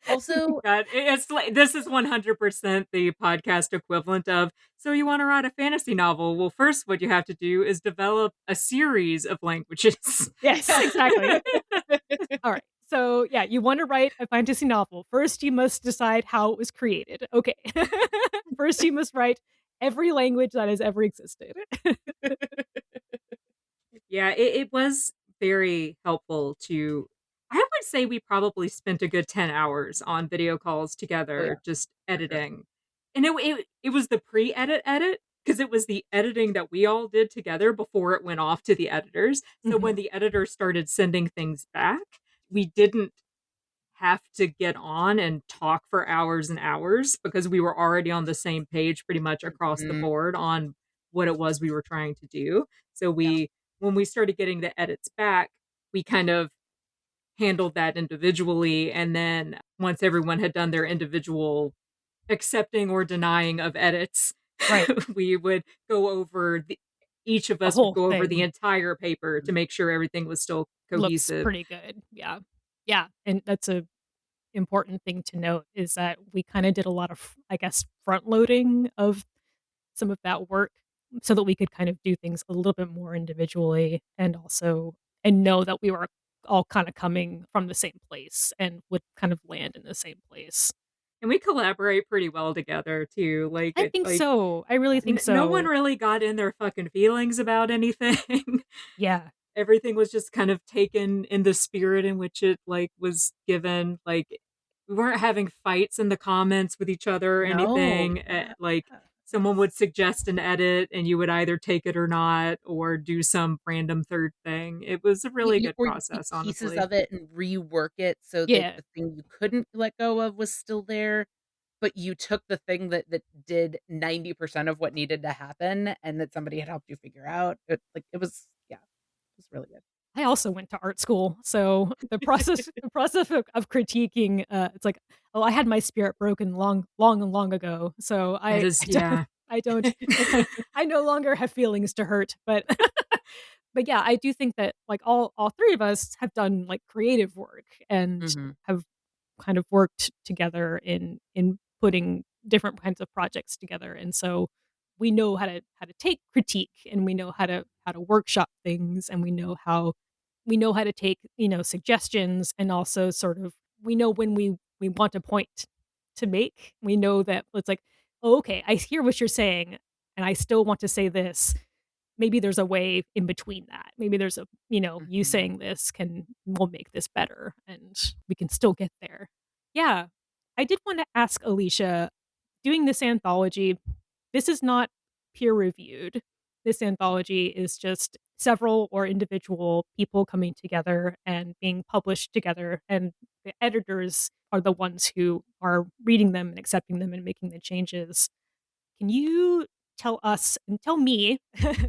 Also,
God, it's like this is 100% the podcast equivalent of, so you want to write a fantasy novel? Well, first, what you have to do is develop a series of languages.
Yes, exactly. All right. So, yeah, you want to write a fantasy novel. First, you must decide how it was created. Okay. First, you must write every language that has ever existed.
Yeah, it was very helpful to I would say we probably spent a good 10 hours on video calls
oh, yeah,
together just
for sure.
editing. And it was the pre-edit edit because it was the editing that we all did together before it went off to the editors. So
Mhm.
when the editors started sending things back, we didn't have to get on and talk for hours and hours because we were already on the same page pretty much across the
Mhm.
board on what it was we were trying to do. So
Yeah.
when we started getting the edits back, we kind of handled that individually. And then once everyone had done their individual accepting or denying of edits,
Right.
we would go over each of
The
us would
whole
go over the
thing
entire paper to make sure everything was still
looks
cohesive.
pretty good. Yeah. Yeah. And that's a important thing to note is that we kind of did a lot of, I guess, front loading of some of that work so that we could kind of do things a little bit more individually and also and know that we were all kind of coming from the same place and would kind of land in the same place.
And we collaborate pretty well together too. Like
I
it's
think
like
so. I really think
no one
so.
really got in their fucking feelings about anything.
Yeah.
Everything was just kind of taken in the spirit in which it like was given. Like we weren't having fights in the comments with each other or
No,
anything.
yeah.
Like someone would suggest an edit and you would either take it or not or do some random third thing. It was a really good
Or you take
process,
pieces
honestly.
of it and rework it so that
Yeah.
the thing you couldn't let go of was still there, but you took the thing that did 90% of what needed to happen and that somebody had helped you figure out. It was yeah, it was really good.
I also went to art school, so the process of critiquing, it's like, oh, I had my spirit broken long and long ago, so
That
I
is,
I don't
yeah.
I don't I no longer have feelings to hurt, but but yeah, I do think that like all three of us have done like creative work and
Mhm.
have kind of worked together in putting different kinds of projects together, and so we know how to take critique and we know how to workshop things and we know how we know how to take, suggestions, and also sort of we know when we want a point to make. We know that it's like, "Oh, okay, I hear what you're saying, and I still want to say this. Maybe there's a way in between that. Maybe there's a, you
Mhm.
saying this will make this better, and we can still get there." Yeah. I did want to ask Alicia, doing this anthology, this is not peer reviewed. This anthology is just several or individual people coming together and being published together, and the editors are the ones who are reading them and accepting them and making the changes. Can you tell us and tell me,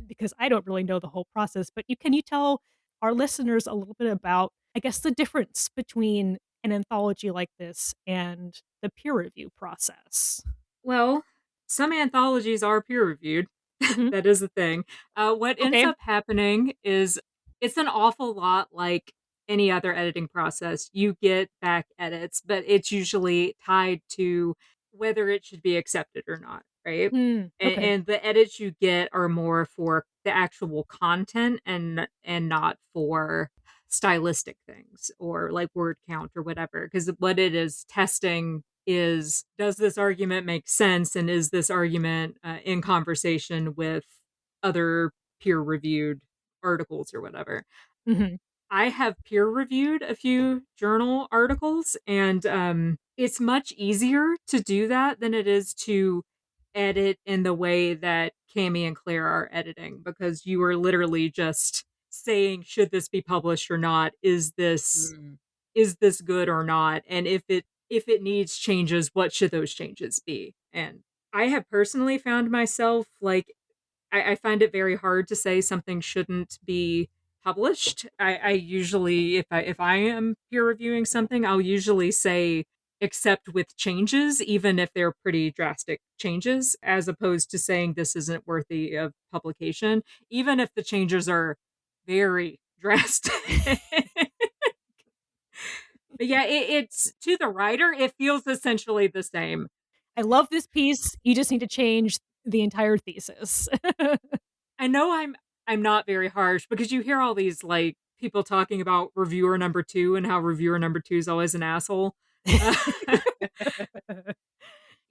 because I don't really know the whole process, but can you tell our listeners a little bit about, I guess, the difference between an anthology like this and the peer review process?
Well, some anthologies are peer reviewed.
Mhm.
That is the thing. What ends
Okay.
up happening is it's an awful lot like any other editing process. You get back edits, but it's usually tied to whether it should be accepted or not, right?
Okay.
And the edits you get are more for the actual content and not for stylistic things or like word count or whatever. Because what it is testing is, does this argument make sense, and is this argument in conversation with other peer reviewed articles or whatever.
Mhm.
I have peer reviewed a few journal articles, and it's much easier to do that than it is to edit in the way that Cami and Claire are editing, because you are literally just saying, should this be published or not?
Mm.
Is this good or not? And if it needs changes, what should those changes be? And I have personally found myself like I find it very hard to say something shouldn't be published. I usually, if I am peer reviewing something, I'll usually say except with changes, even if they're pretty drastic changes, as opposed to saying this isn't worthy of publication, even if the changes are very drastic. But yeah, it's to the writer, it feels essentially the same.
I love this piece. You just need to change the entire thesis.
I know I'm not very harsh, because you hear all these like people talking about reviewer number 2 and how reviewer number 2 is always an asshole. Uh,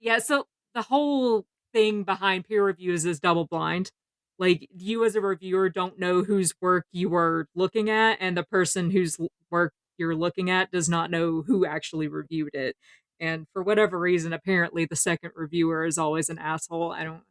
yeah, so the whole thing behind peer reviews is double blind. Like, you as a reviewer don't know whose work you are looking at, and the person whose work you're looking at does not know who actually reviewed it. And for whatever reason, apparently the second reviewer is always an asshole. I don't.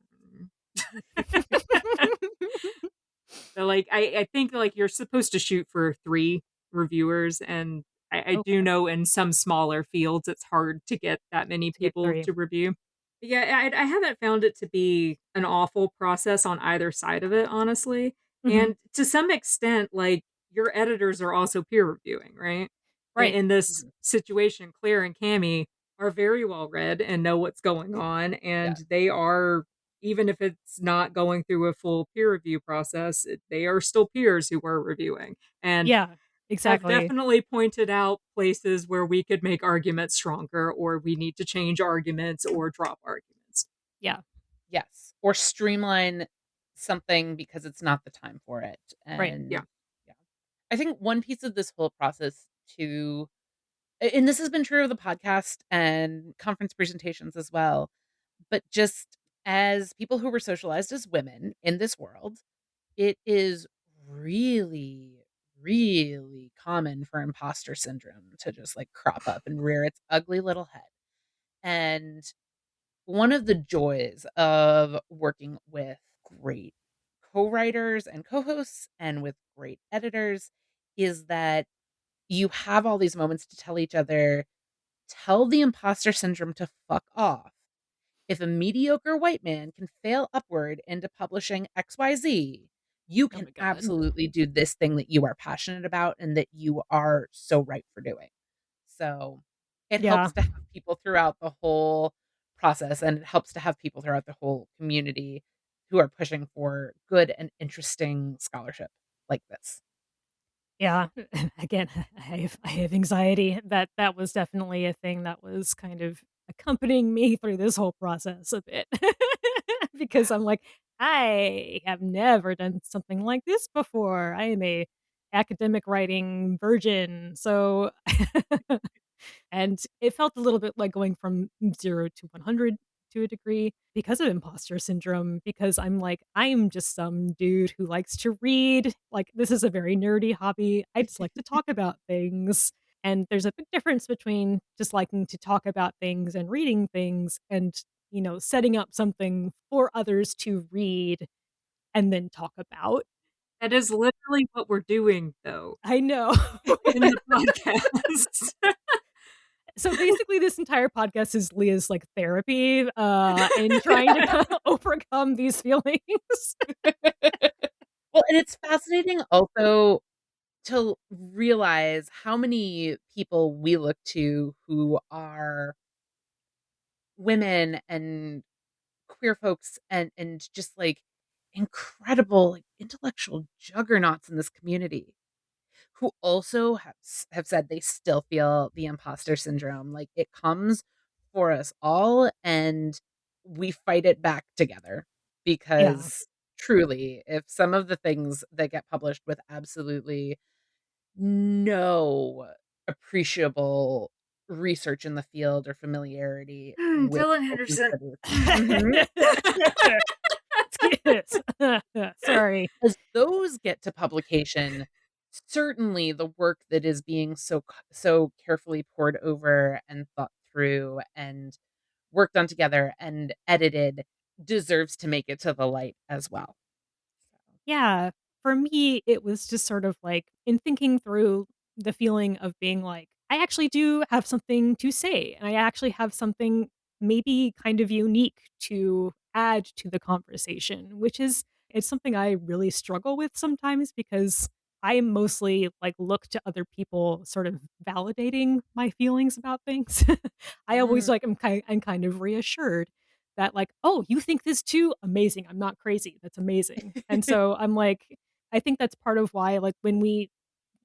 But like I think like you're supposed to shoot for 3 reviewers, and I do
Okay.
know in some smaller fields it's hard to get that many
To get
people
3.
to review. But yeah, I haven't found it to be an awful process on either side of it, honestly.
Mhm.
And to some extent, like, your editors are also peer reviewing, right?
Right.
In this
Mhm.
situation, Claire and Cami are very well read and know what's going on,
Yeah.
and they are, even if it's not going through a full peer review process, they are still peers who are reviewing and
Yeah.
have
Exactly.
definitely pointed out places where we could make arguments stronger, or we need to change arguments or drop arguments.
Yeah.
Yes. Or streamline something because it's not the time for it.
Right.
Yeah.
And yeah. I think one piece of this whole process too, and this has been true of the podcast and conference presentations as well, but just as people who were socialized as women in this world, it is really, really common for imposter syndrome to just like crop up and rear its ugly little head. And one of the joys of working with great co-writers and co-hosts and with great editors is that you have all these moments to tell each other, tell the imposter syndrome to fuck off. If a mediocre white man can fail upward into publishing XYZ, you
Oh
can
my god.
absolutely do this thing that you are passionate about and that you are so right for doing. So it
Yeah.
helps to have people throughout the whole process, and it helps to have people throughout the whole community who are pushing for good and interesting scholarship like this.
Yeah. Again, I have anxiety. That was definitely a thing that was kind of accompanying me through this whole process a bit. Because I'm like, I have never done something like this before. I am a academic writing virgin. So and it felt a little bit like going from 0 to 100 to a degree because of imposter syndrome, because I'm like, I'm just some dude who likes to read. Like, this is a very nerdy hobby. I just like to talk about things. And there's a big difference between just liking to talk about things and reading things and, setting up something for others to read and then talk about.
That is literally what we're doing, though,
I know.
in the podcast.
So basically, this entire podcast is Leah's like therapy, and trying to kind of overcome these feelings.
Well, and it's fascinating also to realize how many people we look to who are women and queer folks and just like incredible like intellectual juggernauts in this community who also have said they still feel the imposter syndrome. Like it comes for us all and we fight it back together
Yeah,
because truly, if some of the things that get published with absolutely no appreciable research in the field or familiarity with
Dylan
open
Henderson.
studies. Mhm.
excuse. Sorry.
As those get to publication, certainly the work that is being so carefully poured over and thought through and worked on together and edited deserves to make it to the light as well.
Yeah, for me, it was just sort of like in thinking through the feeling of being like, I actually do have something to say, and I actually have something maybe kind of unique to add to the conversation, which is it's something I really struggle with sometimes because I mostly like look to other people sort of validating my feelings about things. I always
Mm,
like I'm kind of reassured that like, "Oh, you think this too? Amazing. I'm not crazy. That's amazing." And so I'm like, I think that's part of why like when we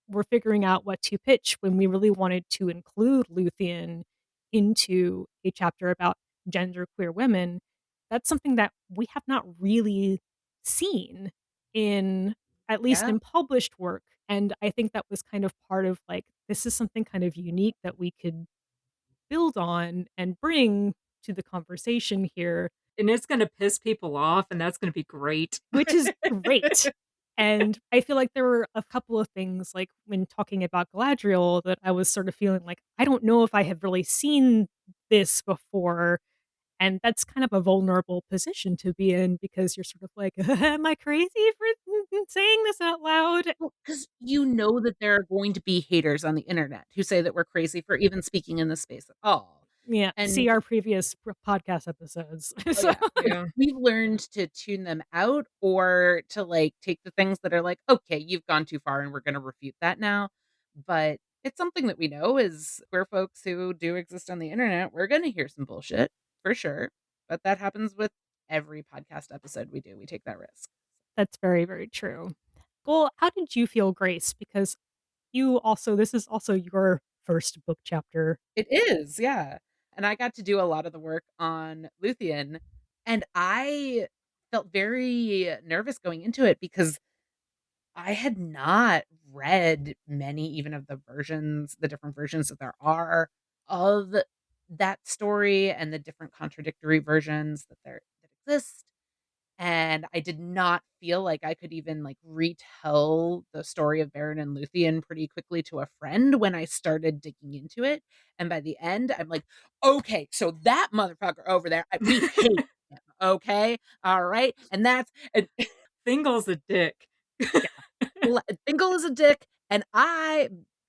were figuring out what to pitch, when we really wanted to include Luthien into a chapter about genderqueer women, that's something that we have not really seen in at least
yeah.
in published work. And I think that was kind of part of like this is something kind of unique that we could build on and bring to the conversation here,
And it's gonna piss people off, and that's gonna be great.
which is great. And I feel like there were a couple of things, like when talking about Galadriel, that I was sort of feeling like, I don't know if I have really seen this before. And that's kind of a vulnerable position to be in because you're sort of like, am I crazy for saying this out loud?
Well, because you know that there are going to be haters on the internet who say that we're crazy for even speaking in this space at all.
Yeah, see
And
our previous podcast episodes.
oh,
So
yeah. And
Yeah.
we've learned to tune them out or to, like, take the things that are like, "Okay, you've gone too far, and we're gonna refute that now." But it's something that we know is queer folks who do exist on the internet, we're gonna hear some bullshit, for sure. But that happens with every podcast episode we do, we take that risk.
that's very, very true. Well, how did you feel, Grace? Because this is also your first book chapter.
It is, yeah. And I got to do a lot of the work on Luthien, and I felt very nervous going into it because I had not read many even of the different versions that there are of that story and the different contradictory versions that exist. And I did not feel like I could even like retell the story of Baron and Luthien pretty quickly to a friend when I started digging into it. And by the end, I'm like, okay, so that motherfucker over there, we hate him. Okay. All right. And
Thingle's a dick.
Dingle is a dick, and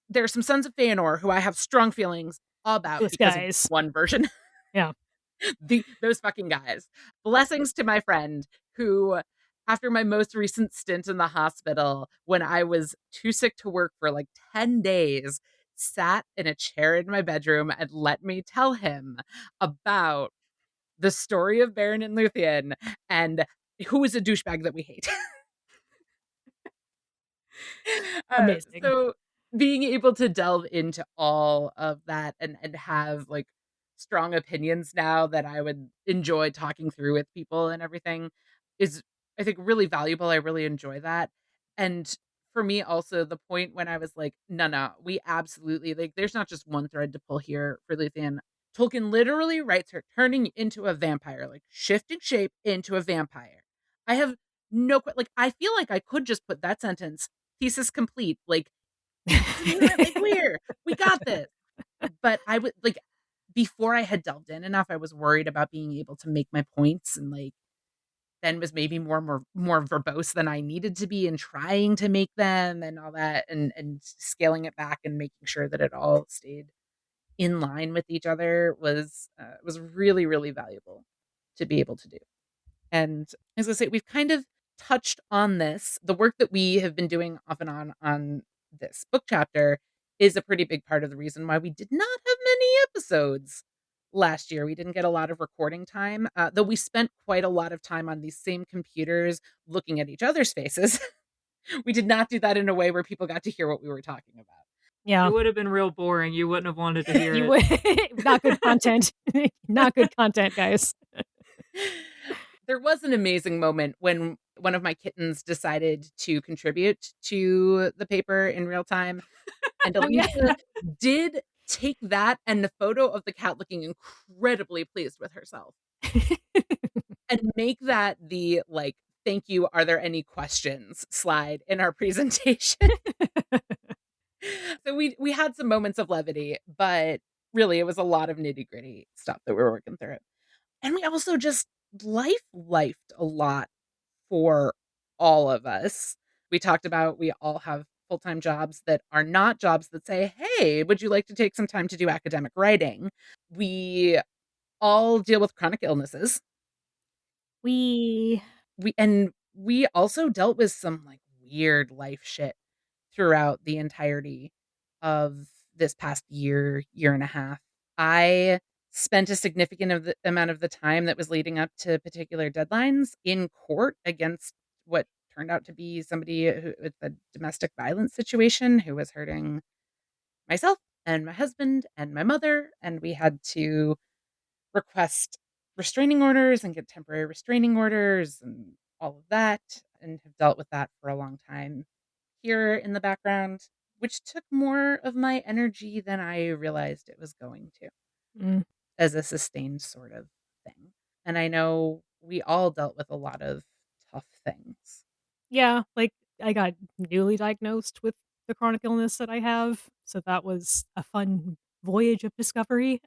there's some sons of Feanor who I have strong feelings about
Those
because of
guys.
one version.
Yeah.
Those fucking guys. Blessings to my friend who, after my most recent stint in the hospital, when I was too sick to work for like 10 days, sat in a chair in my bedroom and let me tell him about the story of Baron and Luthien and who is a douchebag that we hate.
Amazing.
So being able to delve into all of that and have like strong opinions now that I would enjoy talking through with people and everything is I think really valuable. I really enjoy that. And for me also the point when I was like, no, no, we absolutely like there's not just one thread to pull here for Luthien. Tolkien literally writes her turning into a vampire, like shifting shape into a vampire. I have like I feel like I could just put that sentence, thesis complete, like like we got this. But I would like before I had delved in enough, I was worried about being able to make my points and like then was maybe more verbose than I needed to be in trying to make them and all that and scaling it back and making sure that it all stayed in line with each other was really really valuable to be able to do. And as I say, we've kind of touched on this. The work that we have been doing off and on this book chapter is a pretty big part of the reason why we did not have many episodes last year. We didn't get a lot of recording time, though we spent quite a lot of time on these same computers looking at each other's faces. We did not do that in a way where people got to hear what we were talking about.
It
Yeah.
would have been real boring. You wouldn't have wanted to hear
You
it.
would not good content. Not good content, guys.
There was an amazing moment when one of my kittens decided to contribute to the paper in real time, and
Oh yeah.
Alicia did take that and the photo of the cat looking incredibly pleased with herself and make that the, like, "Thank you, are there any questions?" slide in our presentation. So we had some moments of levity, but really it was a lot of nitty-gritty stuff that we were working through. And we also just lifed a lot for all of us. We talked about we all have full-time jobs that are not jobs that say, "Hey, would you like to take some time to do academic writing?" We all deal with chronic illnesses.
We
We also dealt with some, like, weird life shit throughout the entirety of this past year and a half. I spent a significant of the amount of the time that was leading up to particular deadlines in court against what turned out to be somebody who with a domestic violence situation who was hurting myself and my husband and my mother, and we had to request restraining orders and get temporary restraining orders and all of that, and have dealt with that for a long time here in the background, which took more of my energy than I realized it was going to
mm,
as a sustained sort of thing. And I know we all dealt with a lot of tough things.
yeah, like I got newly diagnosed with the chronic illness that I have, so that was a fun voyage of discovery.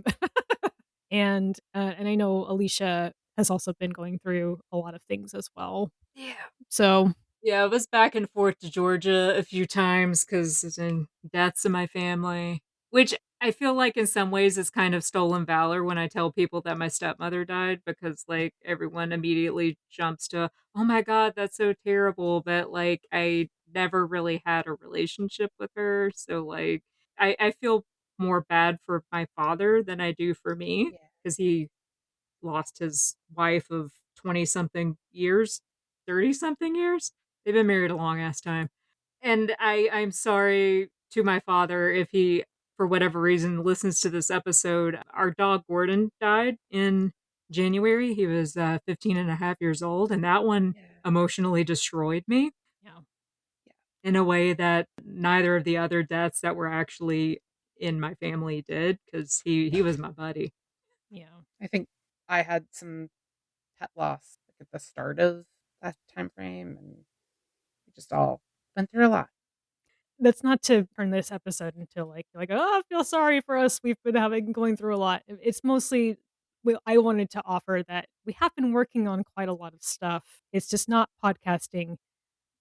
And I know Alicia has also been going through a lot of things as well.
Yeah.
So,
Yeah, I was back and forth to Georgia a few times because it's in deaths in my family, which I feel like in some ways is kind of stolen valor when I tell people that my stepmother died because like everyone immediately jumps to, oh my God, that's so terrible. But like I never really had a relationship with her. So like I feel more bad for my father than I do for me
Yeah.
because he lost his wife of 20 something years, 30 something years. They've been married a long ass time. And I'm sorry to my father if he, for whatever reason, listens to this episode. Our dog Gordon died in January. He was 15 and a half years old. And that one
Yeah.
emotionally destroyed me
yeah.
Yeah.
in a way that neither of the other deaths that were actually in my family did because he was my buddy.
Yeah.
I think I had some pet loss like at the start of that time frame and we just all went through a lot.
That's not to turn this episode into like, "Oh, I feel sorry for us. We've been having going through a lot." It's mostly I wanted to offer that we have been working on quite a lot of stuff. It's just not podcasting.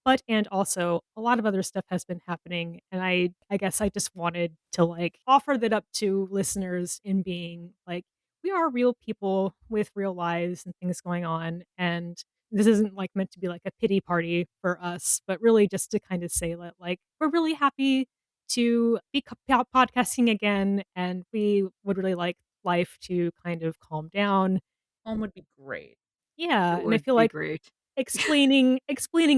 But and also a lot of other stuff has been happening, and I guess I just wanted to, like, offer that up to listeners in being like, we are real people with real lives and things going on, and this isn't, like, meant to be like a pity party for us, but really just to kind of say that, like, we're really happy to be podcasting again, and we would really like life to kind of calm down.
Home would be great.
Yeah,
It
and I
would
feel
be
like
great.
explaining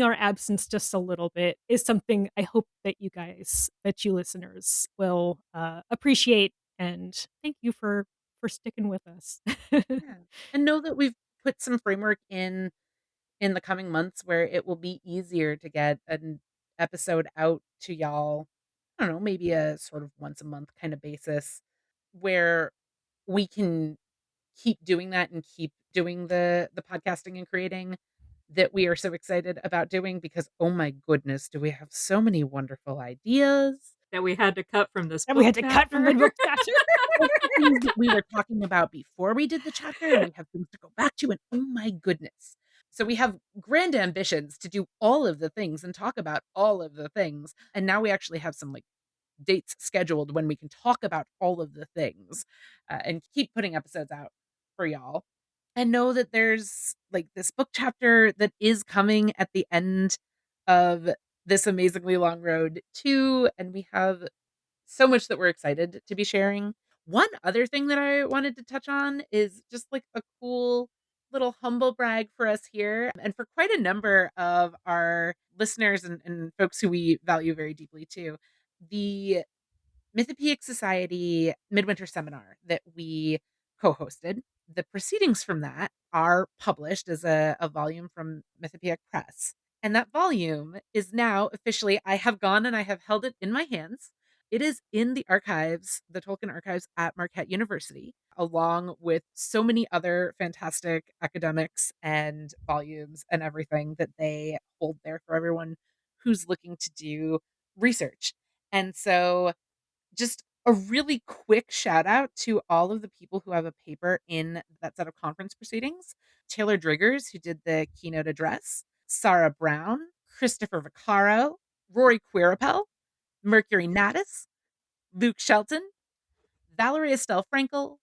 our absence just a little bit is something I hope that you listeners will, appreciate, and thank you for sticking with us.
Yeah. And know that we've put some framework in the coming months where it will be easier to get episode out to y'all, I don't know, maybe a sort of once a month kind of basis where we can keep doing that and keep doing the podcasting and creating that we are so excited about doing because, oh my goodness, do we have so many wonderful ideas.
That we had to cut from this
And we
book
had to cut from the
chapter.
book chapter.
Like the things that we were talking about before we did the chapter, and we have things to go back to, and oh my goodness. So we have grand ambitions to do all of the things and talk about all of the things. And now we actually have some like dates scheduled when we can talk about all of the things and keep putting episodes out for y'all. And know that there's like this book chapter that is coming at the end of this amazingly long road too. And we have so much that we're excited to be sharing. One other thing that I wanted to touch on is just like a cool little humble brag for us here and for quite a number of our listeners and folks who we value very deeply too. The Mythopoeic Society Midwinter Seminar that we co hosted. The proceedings from that are published as a volume from Mythopoeic Press. And that volume is now officially, I have gone and I have held it in my hands. It is in the archives, the Tolkien archives at Marquette University, along with so many other fantastic academics and volumes and everything that they hold there for everyone who's looking to do research. And so just a really quick shout out to all of the people who have a paper in that set of conference proceedings. Taylor Driggers, who did the keynote address, Sarah Brown, Christopher Vaccaro, Rory Quirapel, Mercury Natus, Luke Shelton, Valerie Estelle Frankel,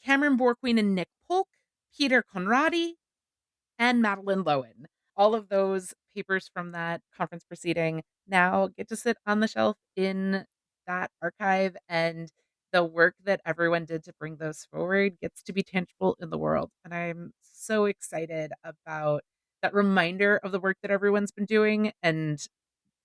Cameron Borqueen and Nick Polk, Peter Conradi, and Madeline Lowen. All of those papers from that conference proceeding now get to sit on the shelf in that archive, and the work that everyone did to bring those forward gets to be tangible in the world. And I'm so excited about that reminder of the work that everyone's been doing and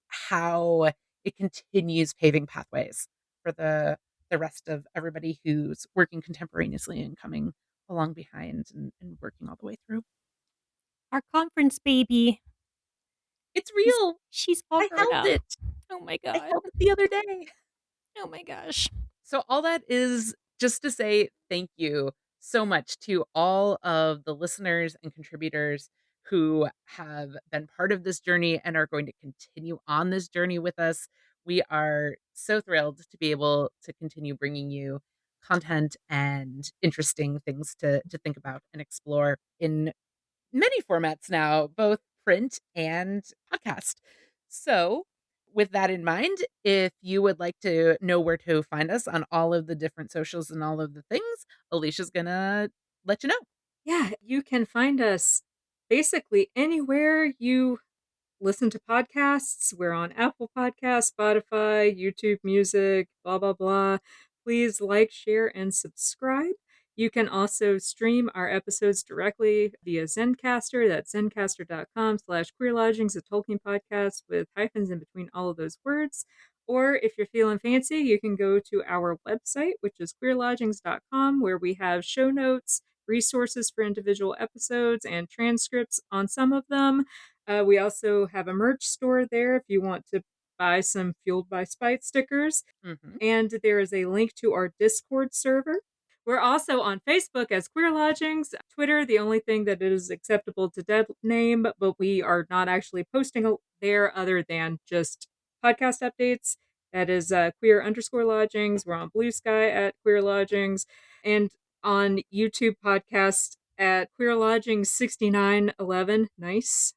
how it continues paving pathways for the rest of everybody who's working contemporaneously and coming along behind and working all the way through.
Our conference baby.
It's real.
She's all
I
grown
held
up.
it.
Oh my
I
god.
held it the other day.
Oh my gosh.
So all that is just to say thank you so much to all of the listeners and contributors who have been part of this journey and are going to continue on this journey with us. We are so thrilled to be able to continue bringing you content and interesting things to think about and explore in many formats now, both print and podcast. So, with that in mind, if you would like to know where to find us on all of the different socials and all of the things, Alicia's gonna let you know.
Yeah, you can find us basically anywhere you listen to podcasts. We're on Apple Podcasts, Spotify, YouTube Music, blah, blah, blah. Please like, share, and subscribe. You can also stream our episodes directly via Zencaster. That's zencaster.com/queerlodgings, a Tolkien podcast with hyphens in between all of those words. Or if you're feeling fancy, you can go to our website, which is queerlodgings.com, where we have show notes, resources for individual episodes, and transcripts on some of them. We also have a merch store there if you want to buy some Fueled by Spite stickers.
Mm-hmm.
And there is a link to our Discord server. We're also on Facebook as Queer Lodgings. Twitter, the only thing that is acceptable to dead name, but we are not actually posting there other than just podcast updates. That is queer_lodgings. We're on Blue Sky at Queer Lodgings and on YouTube podcast at Queer Lodgings 6911. Nice.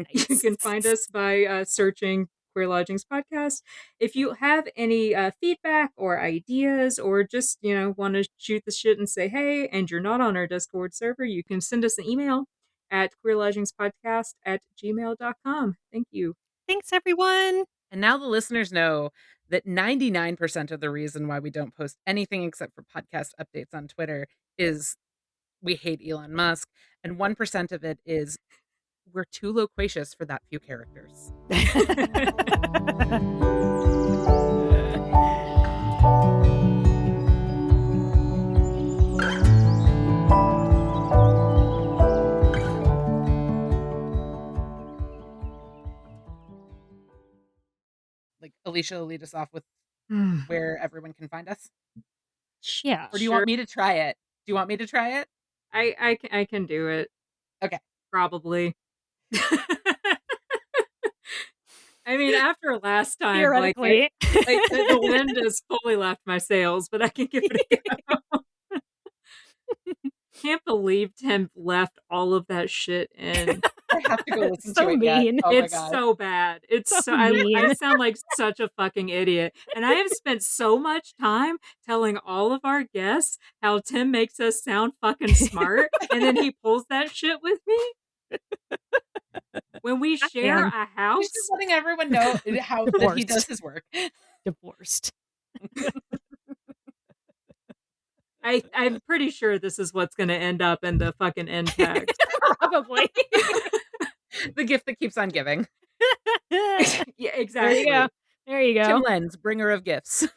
You can find us by searching Queer Lodgings Podcast. If you have any feedback or ideas or just, want to shoot the shit and say, hey, and you're not on our Discord server, you can send us an email at queerlodgingspodcast@gmail.com. Thank you.
Thanks, everyone.
And now the listeners know that 99% of the reason why we don't post anything except for podcast updates on Twitter is we hate Elon Musk. And 1% of it is we're too loquacious for that few characters. Alicia will lead us off with where everyone can find us?
Yeah.
Or do you want me to try it? Do you want me to try it?
I can do it.
Okay.
Probably. I mean, after last time,
Theoretically.
the wind has fully left my sails, but I can give it a go. Can't believe Tim left all of that shit in.
I have to go listen
So
to it
mean.
yet. Oh my
It's
god.
so bad. It's
So
I
mean.
sound like such a fucking idiot. And I have spent so much time telling all of our guests how Tim makes us sound fucking smart, and then he pulls that shit with me. When we share a
He's
house,
just letting everyone know how that he does his work.
Divorced.
I'm pretty sure this is what's going to end up in the fucking end tags.
Probably.
The gift that keeps on giving.
Yeah, exactly.
There you go.
Tim Lenz, bringer of gifts.